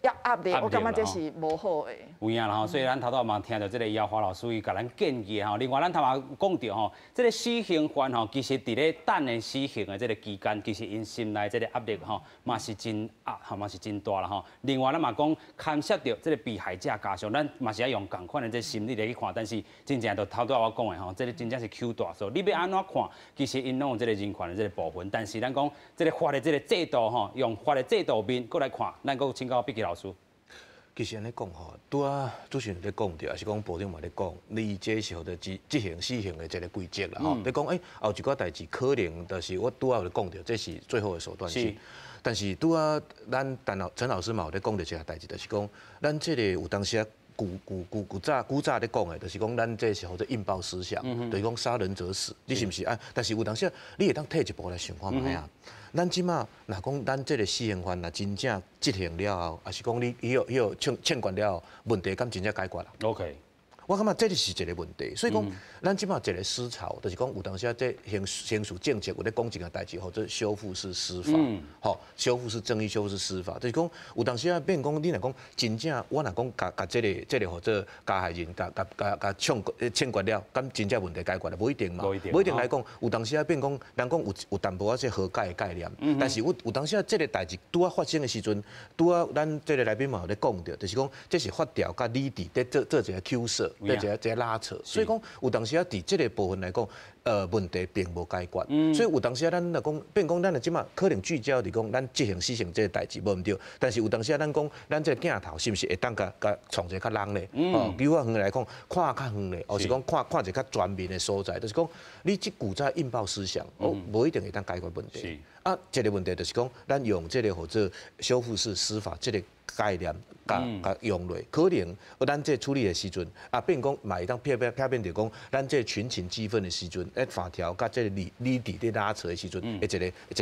压力，我感觉这是无好的。有影啦吼，所以咱头拄嘛听到这个姚华老师伊甲咱建议吼，另外咱头嘛讲到吼，这个死刑犯吼，其实伫咧等的死刑的这个期间，其实因心内这个压力吼，嘛是真吼嘛是真大啦吼。另外咱嘛讲牵涉到这个被害者家属，咱嘛是要用同款的这心理来去看，但是真正就头拄我讲的吼，这个真正是 Q 大数，你要安怎看？其实因拢有这个人权的这个部分，但是咱讲这个法的这个制度吼，用法的制度面过来看，咱搁请教毕基老师。其实安尼讲吼，拄啊主持人咧讲着，也是讲部长嘛咧讲，你这是互着执行死刑的这个规则啦吼。你讲后一寡代志可能就是我拄啊有咧讲着，这是最后的手段性。但是拄啊，咱陈老师嘛有咧讲着一下代志，就是讲咱这个有当时啊。古早咧讲的，就是讲咱这是或者引爆思想，就是讲杀人者死，你是毋是啊？但是有当时你会当退一步来想看卖啊。咱即马若讲咱这个死刑犯，若真正执行了后，还是讲你欠管了后，问题敢真正解决啦 ？OK。我感觉这就是一个问题，所以讲，咱即马一个思潮，就是讲有当时这刑事政策有咧讲一件代志，或者修复式司法，吼，修复式正义，修复式司法，就是讲有当时啊，变讲你若讲真正，我若讲甲这个或者加害人甲欠管了，敢真正问题解决了，无一定嘛，无一定来讲，有当时啊变讲，人讲有淡薄仔这和解的概念，但是有当时啊这个代志拄啊发生的时阵，拄啊咱这个来宾嘛有咧讲着，就是讲这是法条甲理智在做一个勾涉。在一个拉扯，所以讲有当时啊，伫这个部分来讲，问题并无解决，所以有当时啊，咱来讲，变讲咱的即马可能聚焦伫讲咱执行死刑这个代志无毋对，但是有当时啊，咱讲咱这个镜头是毋是会当甲创一个较long咧？比较远来讲，看较远咧，或是讲看一个较全面的所在，就是讲你即股在引爆思想，无一定会当解决问题。啊，这个问题就是讲，咱用这个或者修复式司法这个概念，甲用落，可能咱这处理的时阵，啊，变讲嘛会当片着讲，咱这群情激愤的时阵，法条甲这个理智咧拉扯的时阵，一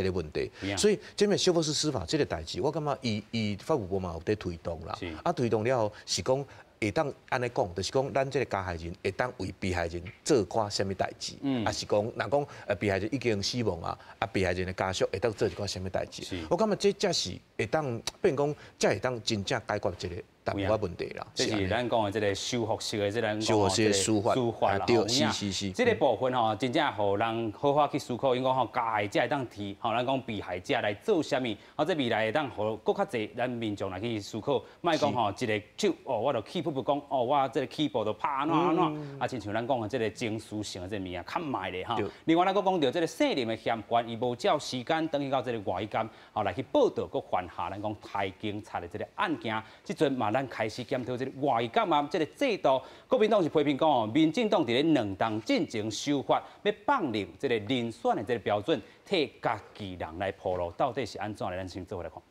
个问题。所以这边修复式司法这个代志，我感觉伊法务部嘛有在推动啦，啊，推动了后是讲。会当安尼讲，就是讲咱这个加害人会当为被害人做寡什么代志，还是讲，若讲被害人已经死亡啊，被害人的家属会当做一寡什么代志？我感觉这才是会当变讲，才会当真正解决这个淡薄仔问题啦。这是咱讲的这个修复式的这个修复式的司法啦，对，是。这个部分吼，真正互人好好去思考，因为吼加害者会当提，吼咱讲被害者来做啥物，或者未来会当互更较侪咱民众来去思考，莫讲吼一个手我就起步不讲我这个起步就拍安怎，亲像咱讲的这个情绪性的这物件较慢咧哈。另外咱佫讲到这个姓林的嫌犯，伊无照时间等去到这个外监，来去报道，佫犯下咱讲台警察的这个案件，即阵嘛咱开始检讨这个外监啊，这个制度。国民党是批评讲哦，民进党伫咧两党进行修法，要放任这个人选的这个标准，替家己人来铺路，到底是安怎来？咱先做伙来看。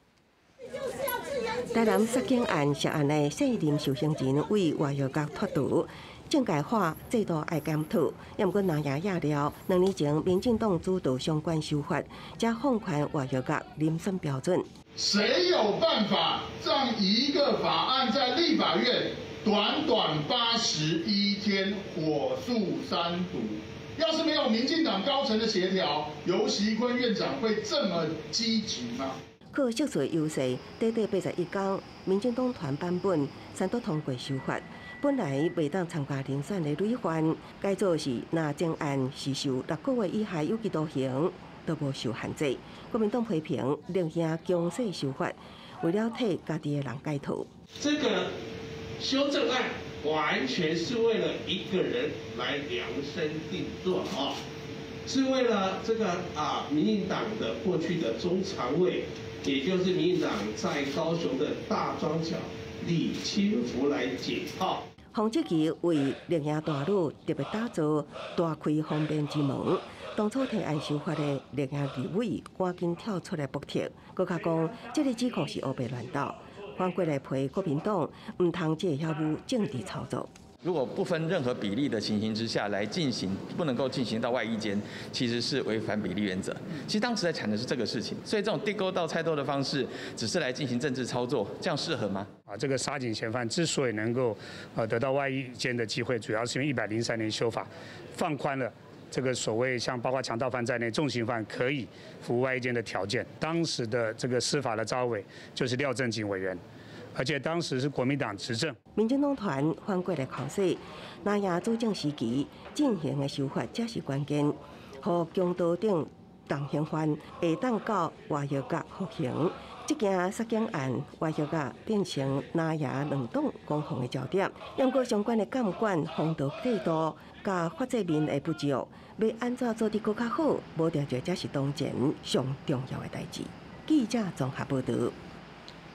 台南杀警案涉案的姓林受刑人为外药局脱逃，政改法制度爱检讨，也毋过南亚亚了，2年前民进党主导相关修法，加放宽外药价遴选标准。谁有办法让一个法案在立法院短短81天火速3读？要是没有民进党高层的协调，游锡堃院长会这么积极吗？靠色彩优势，短短81天，民进党团版本3读通过修法。本来未当参加遴选的累犯，改做是若正案是受6个月以下有期徒刑，都无受限制。国民党批评另行强势修法，为了替家己的人解套。这个修正案完全是为了一个人来量身定做啊，是为了这个民进党的过去的中常委，也就是民进党在高雄的大庄脚李清福来解套。黄志奇为另行大路特别打造大开方便之门。当初提案修法的另行立委赶紧跳出来驳斥，佮加讲这个指控是黑白乱斗，反过来批国民党唔通借遐有政治操作。如果不分任何比例的情形之下来进行，不能够进行到外衣间，其实是违反比例原则。其实当时在谈的是这个事情，所以这种地沟倒菜豆的方式，只是来进行政治操作，这样适合吗？这个杀警嫌犯之所以能够得到外衣间的机会，主要是因为103年修法放宽了这个所谓像包括强盗犯在内重刑犯可以服务外衣间的条件。当时的这个司法的召委就是廖正景委员。而且当时是国民党执政，民进党团反过来考试，南亚主政时期进行的修法才是关键，和强盗等重刑犯会当到外药局服刑。这件杀警案外药局变成南亚两党攻防的焦点，不过相关的监管风道制度甲法制面的不足，要安怎做得更较好，无定就才是当前上重要的代志。记者综合报道。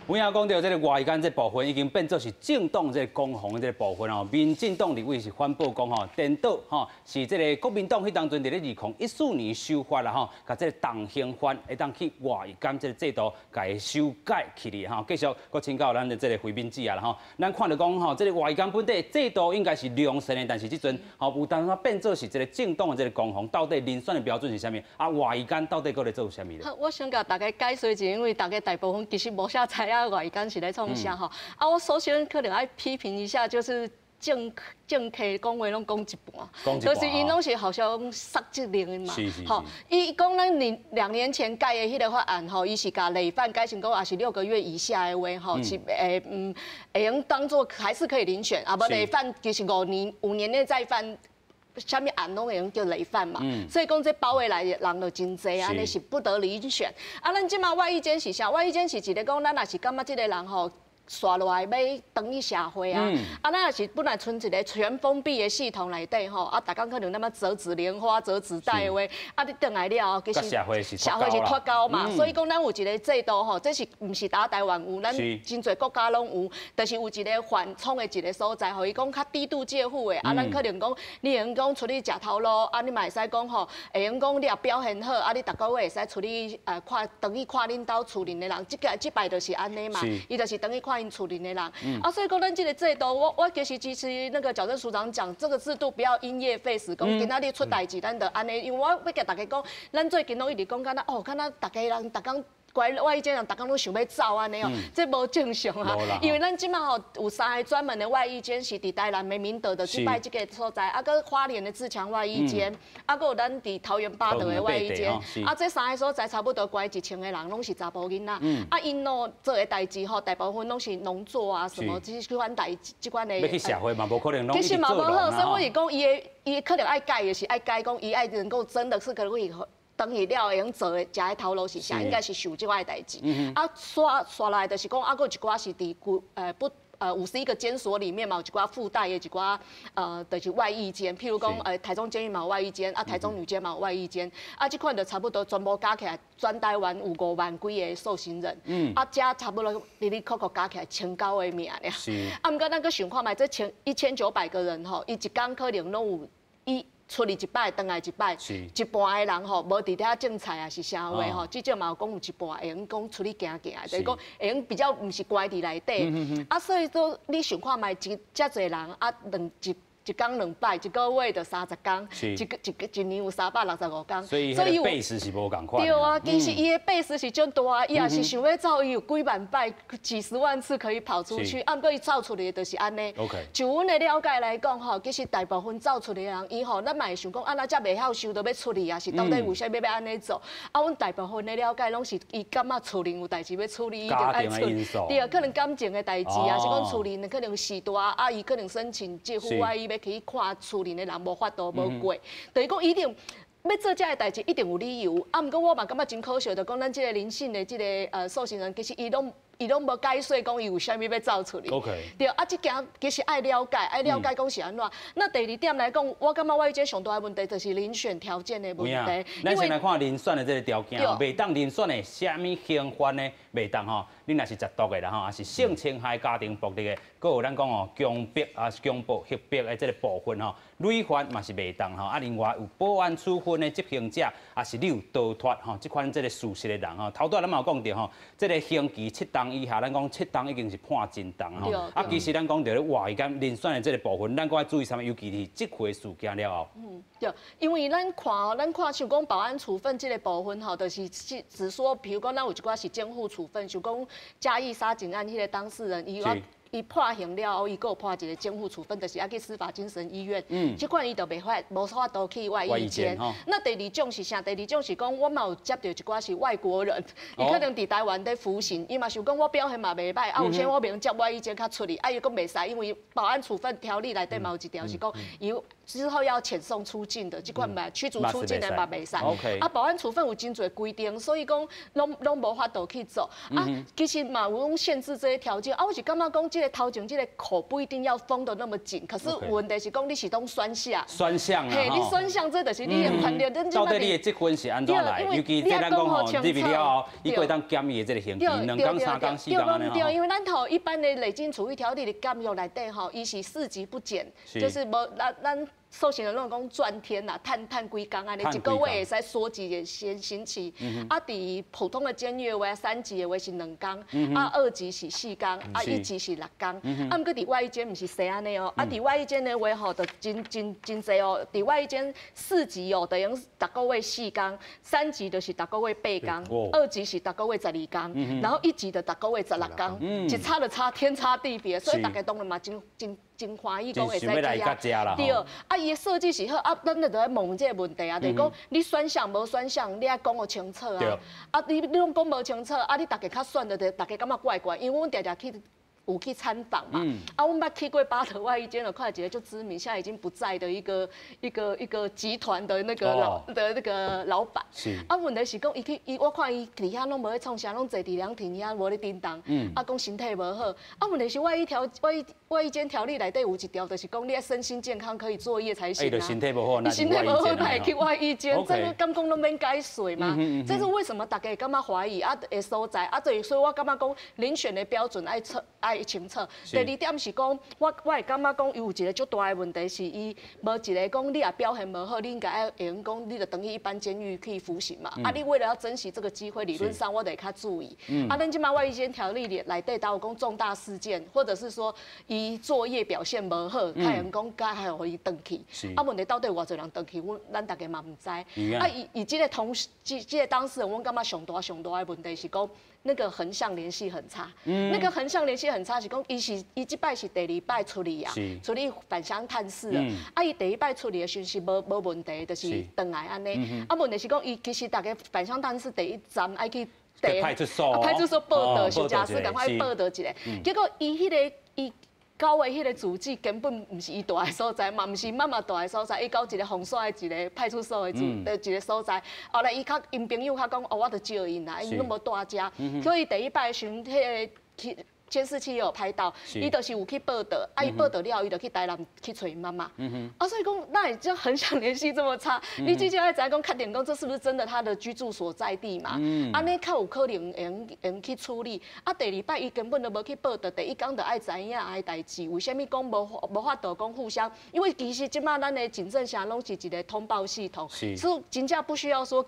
有影讲到这个外间这部分已经变作是政党这攻防的这部分哦。民进党立委是反驳讲吼，颠倒吼是这个国民党迄当阵伫咧2014年修法啦吼，甲这个重刑犯会当去外间这个制度甲伊修改起嚟吼。继续搁请教咱的这个回民子啊啦吼，咱看到讲吼，这个外间本地制度应该是良善的，但是即阵吼有当它变作是这个政党的这个攻防，到底遴选的标准是啥物？啊，外间到底搁咧做啥物咧？我想甲大家解说一下，因为大家大部分其实无啥知影。外间是咧创啥吼？我首先可能要批评一下，就是政客讲话拢讲一半，就是因拢是好像杀责任的嘛。吼，伊讲咱2年前改的迄个法案吼，伊是甲累犯改成讲也是6个月以下的话吼，是会用当做还是可以遴选，啊无累犯就是5年内再犯。啥物案拢会用叫累犯嘛，所以讲这包围来的人就真济，安尼是不得遴选。啊，咱即马外衣间是啥？外衣间是一个讲，咱也是感觉即个人吼。刷落来要等于社会啊，咱也是本来存一个全封闭的系统内底吼，大家可能那么折纸莲花、折纸袋的话，你转来了，其实社会是脱钩嘛，所以讲咱有一个制度吼，这是毋是打台湾有，咱真侪国家拢有，就是有一个缓冲的一个所在，互伊讲较低度介入的，咱可能讲你会用讲出去食头路，你嘛会使讲吼，会用讲你也表现好，你逐个月会使出去看，等于看恁兜厝邻的人，即摆就是安尼嘛，伊就是等于看。处理的人，所以讲咱这个制度，我其实支持那个矫正署长讲，这个制度不要因噎废食，讲今仔日出代志，咱就安尼，因为我要甲大家讲，咱最近拢一直讲，敢若大家人逐工。外衣间人逐工拢想要走安尼哦，这无正常啊。因为咱即马吼有3个专门的外衣间是伫台南美明德的即摆即个所在，搁花莲的自强外衣间，搁有咱伫桃园八德的外衣间，这3个所在差不多乖1000个人拢是查甫囡仔，因咯做的代志吼，大部分拢是农作啊什么即款代即款的。要去社会嘛，无可能拢其实嘛无好，所以我是讲伊可能爱改的是爱改讲伊爱能够真的是可以。等伊了会用做的，食的头路是啥？应该是受即款代志。刷来就是讲，还有一寡是伫51个监所里面嘛，有一寡附带的一寡就是外役间，譬如讲台中监狱嘛有外役间，台中女监嘛有外役间，即款就差不多全部加起来，全台湾有5万几个受刑人，加差不多哩扣加起来1900个名了。毋过咱搁想看觅，这1900个人吼，伊一工可能拢有出去一摆，回来一摆，一半的人吼，无伫遐种菜啊是啥话吼，至少嘛有讲有一半会用讲出去行行，就是讲会用比较毋是乖伫内底，所以说你想看觅遮侪人一天2摆，一个月就30天，一年有365天。所以迄个倍时是无共款。对啊，其实伊的倍时是真大，伊也是想要走，伊有几万摆、几十万次可以跑出去，啊，不过伊走出来的就是安尼。就阮的了解来讲吼，其实大部分走出来的人，伊吼，咱嘛会想讲，安那才袂晓收到要出去啊，是到底为啥要安尼做？啊，阮大部分的了解拢是伊感觉厝里有代志要处理，伊就爱出。对啊，可能感情的代志啊，是讲厝里可能时大，啊，伊可能申请这户外，伊要去看厝里的人无法度无过，就是讲一定。要做这个代志一定有理由，啊，毋过我嘛感觉真可惜，就讲咱这个林姓的这个受刑人，其实伊拢无解释讲伊有啥物要走出去。对，啊，这件其实爱了解讲是安怎。那第二点来讲，我感觉我这上大的问题就是遴选条件的问题。咱先来看遴选的这个条件，袂当遴选的啥物刑犯呢？袂当吼，你若是吸毒的啦吼，也是性侵害家庭暴力的，搁有咱讲哦强迫啊是强暴胁迫的这个部分吼，累犯嘛是袂当吼。啊，另外有保安处分的执行者，也是你有逃脱吼，这款这个事实的人吼，头段咱嘛有讲到吼，这个刑期7档以下，咱讲7档已经是判真重吼。啊，其实咱讲到咧外间遴选的这个部分，咱搁要注意啥物？尤其是这回事件了后。对，因为咱看像讲保安处分这个部分吼，就是只说，比如讲咱有一寡是监护处分，像讲嘉义杀警案迄个当事人，伊判刑了后，伊搁有判一个监护处分，就是要去司法精神医院。这款伊就无法度去外役监。那第二种是啥？第二种是讲，我嘛有接到一寡是外国人，伊可能伫台湾在服刑，伊嘛想讲我表现嘛袂歹，啊，有些我袂用接外役监较出去，啊，伊讲袂使，因为保安处分条例内底嘛有一条是讲，伊之后要遣送出境的，这款嘛驱逐出境的嘛袂使。啊，保安处分有真侪规定，所以讲拢无法度去做。啊，其实嘛有种限制这些条件。啊，我是感觉讲这个头前这个口不一定要封得那么紧，可是问题是讲你是拢选项。选项啊，嘿，你选项这就是你的权利。到底你的积分是安怎来？尤其这咱讲吼，入去了后，伊可以当减伊的这个刑期，2天、3天、4天安尼对，因为咱头一般的累进处遇条例的监狱内底吼，伊是4级不减，就是无咱。受刑人拢讲转天啦，探几工安尼，一个月会使缩几个刑期。啊，伫普通的监狱话，3级的话是2天，啊2级是4天，啊1级是6天。啊，毋过伫外役监毋是生安尼哦，啊伫外役监的话吼，就真侪哦。伫外役监4级哦，等于逐个月4天，3级就是逐个月8天，2级是逐个月12天，然后1级就逐个月16天，一差就天差地别，所以大家当然嘛真欢喜讲会使去啊。对，啊伊的设计是好，啊咱就在问这个问题啊，就是讲你选项无选项，你爱讲个清楚啊。啊你拢讲无清楚，啊你大家较选的，大家感觉怪怪，因为阮常常有去参访嘛。啊，阮捌去过巴德外役监了，看一个就知名，现在已经不在的一个集团的那个老板。啊，问题是讲我看伊伫遐拢无咧创啥，拢坐伫凉亭遐无咧叮当。啊，讲身体无好。啊，问题是外役监条例内底有一条，就是讲你要身心健康可以作业才行啊。你身体不好，他会去外役监，这个敢讲拢免解释嘛？这是为什么大家感觉怀疑啊的所在啊？所以我感觉讲遴选的标准爱清楚。第二点是讲，我会感觉讲有一个足大的问题是伊无一个讲你也表现无好，你应该会用讲你就等于一般监狱去服刑嘛？啊，你为了要珍惜这个机会，理论上我得较注意。啊，咱即马外役监条例内底有讲重大事件，或者是说伊作业表现无好，他人讲该还互伊转去。啊，问题到底偌侪人转去，咱大家嘛毋知。啊，以这个这个当事人，我感觉上大的问题是讲。那个横向联系很差，那个横向联系很差是讲，伊即摆是第2摆处理啊，处理返乡探视了。啊，伊第1摆处理的时是无问题，就是转来安尼。啊，问题是讲，伊其实大家返乡探视第1站爱去派出所报道，是假使赶快报道一下。结果伊交的迄个主机根本毋是伊住的所在，嘛毋是妈妈住的所在，伊交一个封锁的一个派出所的一个所在。后来因朋友较讲，我就招因啦，因拢无住遮，所以第1摆巡迄个监视器也有拍到，伊就是有去报道，啊，伊报道了，伊就去台南去找伊妈妈。啊，所以讲，那你这横向联系这么差，你直接来讲确定讲这是不是真的他的居住所在地嘛？安尼较有可能用去处理。啊，第2摆伊根本就无去报道，第1天就爱知影爱代志，为虾米讲无法度讲互相？因为其实即马咱的警政辖拢是一个通报系统，所以真正不需要说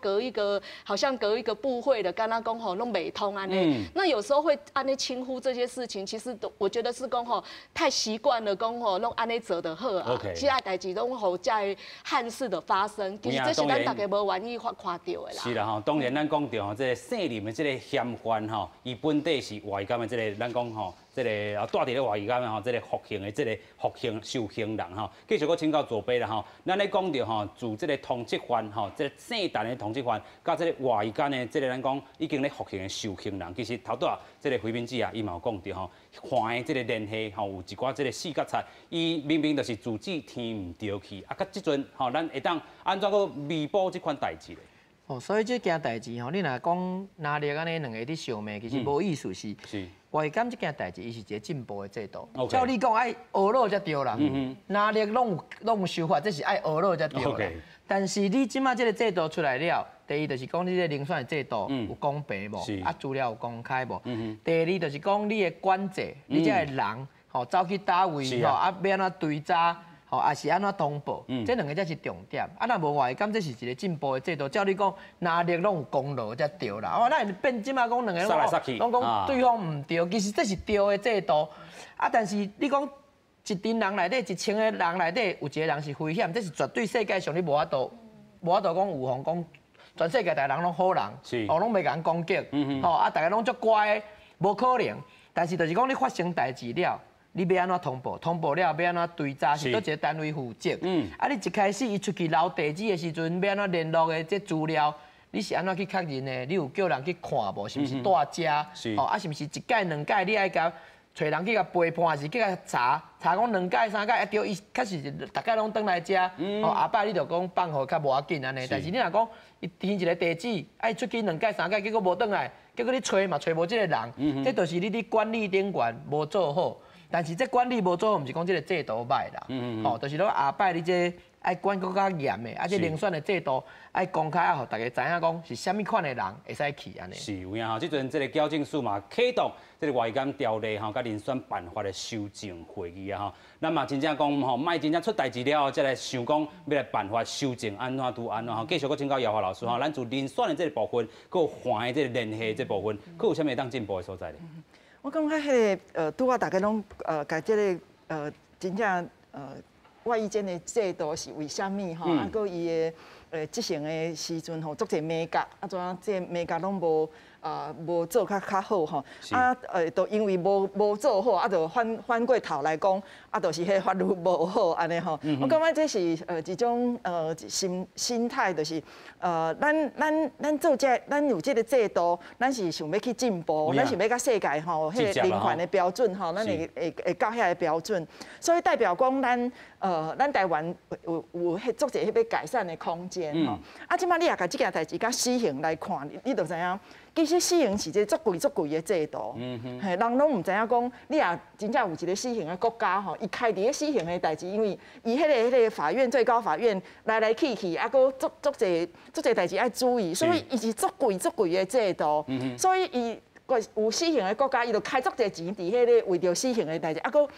好像隔一个部会的，刚刚讲吼拢袂通安尼。那有时候会安尼轻忽这些事情，其实都我觉得是讲吼太习惯了，讲吼弄安尼做的好啊，其他代志拢吼在憾事的发生，其实这是咱大家无愿意看到的啦。是啦吼，当然咱讲到吼，这个姓林的这个嫌犯吼，伊本地是外监的这个，咱讲吼。这个带伫咧外监的吼，这个服刑的这个服刑受刑人吼，继续搁请教左边啦吼。咱咧讲到吼，自这个通缉犯吼，这个姓陈的通缉犯，甲这个外监的这个咱讲已经咧服刑的受刑人，其实头拄啊，这个回民子啊，伊嘛有讲到吼，犯的这个联系吼，有一寡这个四角菜，伊明明就是自己天唔对去，啊，甲即阵吼，咱会当安怎个弥补这款代志咧？哦，所以这件代志吼，你若讲拿力安尼两个伫相骂，其实无意思是。外监这件代志，伊是一个进步的制度。照你讲爱学老才对啦，拿力拢有修法，这是爱学老才对啦。但是你即马这个制度出来了，第一就是讲你这遴选的制度有公平无，啊资料有公开无。第二就是讲你的管制，你这个人吼走去倒位吼，啊要安怎追查。吼，也是安怎通报，这两个才是重点。啊，若无外监，这是一个进步的制度。照你讲，拿力拢有功劳才对啦。哦，咱变即马讲两个拢讲对方唔对，其实这是对的制度。啊，但是你讲一群人内底，1000个人内底有一个人是危险，这是绝对世界上你无法度讲有防讲全世界大家人拢好人，哦，拢袂甲人攻击，吼啊，大家拢足乖，无可能。但是就是讲你发生代志了。你要安怎通报？通报了要安怎追查？是倒一个单位负责。啊，你一开始伊出去留地址的时阵，要安怎联络的这资料，你是安怎去确认的？你有叫人去看无？是毋是带遮？哦，啊，是毋是一届两届？你爱甲找人去甲陪伴，还是去甲查讲2届3届？啊，对，伊确实大概拢倒来遮。哦，后摆你就讲放互较无要紧安尼。但是你若讲伊填一个地址，爱出去2届3届，结果无倒来，结果你找嘛找无这个人，这就是你管理顶悬无做好。但是这管理无做好，毋是讲这个制度歹啦，吼，就是讲下摆你这爱管更较严的，啊，这遴选的制度爱公开，啊，互大家知影讲是虾米款的人会使去安尼。是有影吼，即阵这个矫正署嘛启动这个外监条例吼，甲遴选办法的修正会议啊吼，咱嘛真正讲吼，莫真正出代志了后，再来想讲要来办法修正安怎拄安怎吼，继续搁请教姚华老师吼，咱就遴选的这个部分，搁有犯的这个联系这部分，搁有啥物当进步的所在咧？我感觉迄个拄啊，大家拢甲即个真正外衣间的制度是为虾米吼？啊，搁伊的执行的时阵吼，足侪美感，啊，怎啊这美感拢无做较好吼，啊都因为无做好，啊，就反过头来讲，啊，就是迄法律无好安尼吼。我感觉这是一种心态，就是咱做咱有这个制度，咱是想要去进步，咱想要甲世界吼，迄个人权的标准吼，咱会到遐个标准，所以代表讲咱台湾有足侪迄个改善的空间吼。啊，即摆你也甲即件代志甲死刑来看，你就知影。其实死刑是一个足贵的制度，人拢唔知影讲，你也真正有一个死刑的国家吼，伊开伫个死刑的代志，因为伊迄个法院最高法院来去，啊，搁足侪代志爱注意，所以伊是足贵的制度，所以伊有死刑的国家，伊就开足侪钱伫迄个为着死刑的代志，啊，搁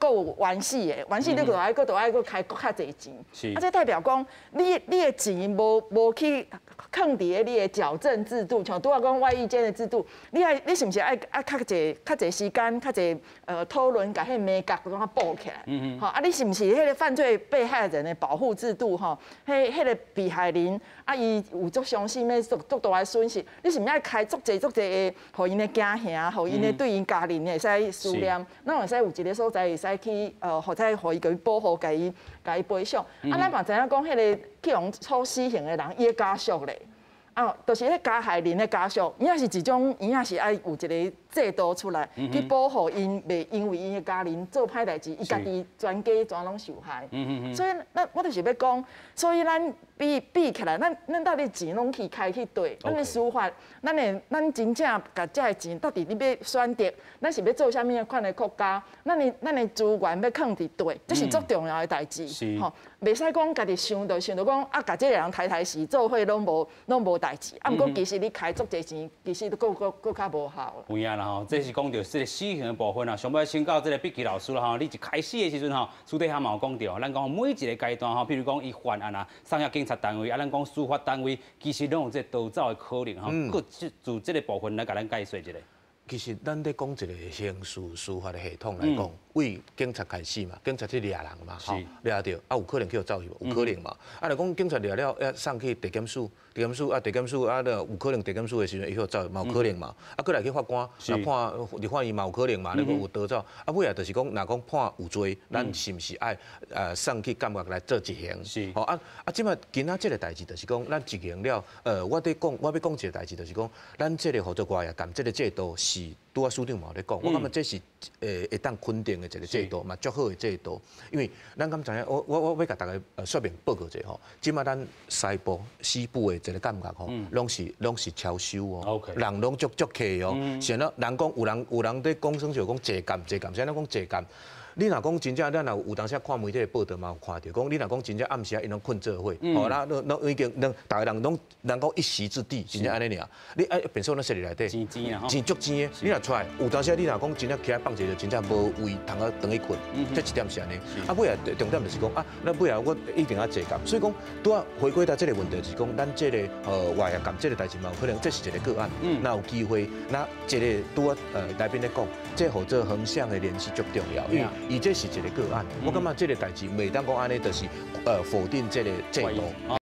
有完死的，完死你就爱搁开搁较侪钱，啊，这代表讲你的钱无去。抗伫个你的矫正制度，像拄仔讲外衣间的制度，你是毋是爱较侪时间，较侪讨论，甲迄美角让它补起来？吼，啊，你是毋是迄个犯罪被害人的保护制度？吼，迄个被害人啊，伊有足伤心的足大的损失，你是毋是爱开足侪的，互因的家兄，互因的对因家人会使思念，咱会使有一个所在会使去或者互伊甲伊保护，甲伊赔偿。啊，咱嘛知影讲迄个去用处死刑的人，伊的家属咧。啊，就是迄加害人的家属，伊也是一种，伊也是爱有一个制度出来，去保护因，袂因为因的家人做歹代志，伊家己全家全拢受害。所以，我就是要讲，所以咱比起来，咱到底钱拢去开去对，咱的司法，咱真正甲这个钱到底你要选择，咱是要做啥物款的国家，咱的资源要放伫对，这是足重要的代志。吼，袂使讲家己想到讲啊，甲这个人抬死做伙拢无代志，啊，毋过其实你开足侪钱，其实都更较无效。有影啦吼，这是讲到这个死刑的部分啊，上尾请教这个笔记老师啦吼，你一开始的时阵吼，私底下嘛有讲到，咱讲每一个阶段吼，譬如讲伊犯案啊，送入警察单位啊，咱讲司法单位，其实拢有这逃走的可能吼，佫就这个部分来甲咱解说一下。其实咱咧讲一个刑事司法的系统来讲，为警察开始嘛，警察去抓人嘛，吼，抓到有可能去走去无？有可能嘛。来讲警察抓了，要送去地检署，地检署有可能地检署的时阵，伊去走嘛，有可能嘛。过来去法官，判立法院嘛，有可能嘛，那个有倒走。尾啊，就是讲，若讲判有罪，咱是毋是爱送去监狱来做执行？是。吼即摆今仔这个代志，就是讲，咱执行了，我要讲一个代志，就是讲，咱这个合作外啊，干这个制度是。拄啊，署长嘛有咧讲，我感觉这是会当肯定的一个制度，嘛足好的制度。因为咱敢知影，我要甲大家说明报告者吼，即马咱西部的一个监狱吼，拢是超收哦，人拢足客哦。现在人讲有人在讲算就讲坐监，现在讲坐监。你若讲真正，咱若有当时看媒体的报道嘛，有看到讲你若讲真正暗时因拢困做伙，吼，那已经大家人拢人讲一席之地，真正安尼尔。你变数咱设立内底，钱足钱的。你若出来，有当时你若讲真正起来放一个，真正无位通啊等伊困，这一点是安尼。尾啊重点就是讲咱尾啊我一定要坐监。所以讲拄啊回归到这个问题，就是讲咱这个外监这个代志嘛，有可能这是一个个案。那有机会，那这个拄啊来宾咧讲，这合作横向的联系足重要，因为。伊这是一个个案，我感觉这个代志袂当讲安尼，就是否定这个制度。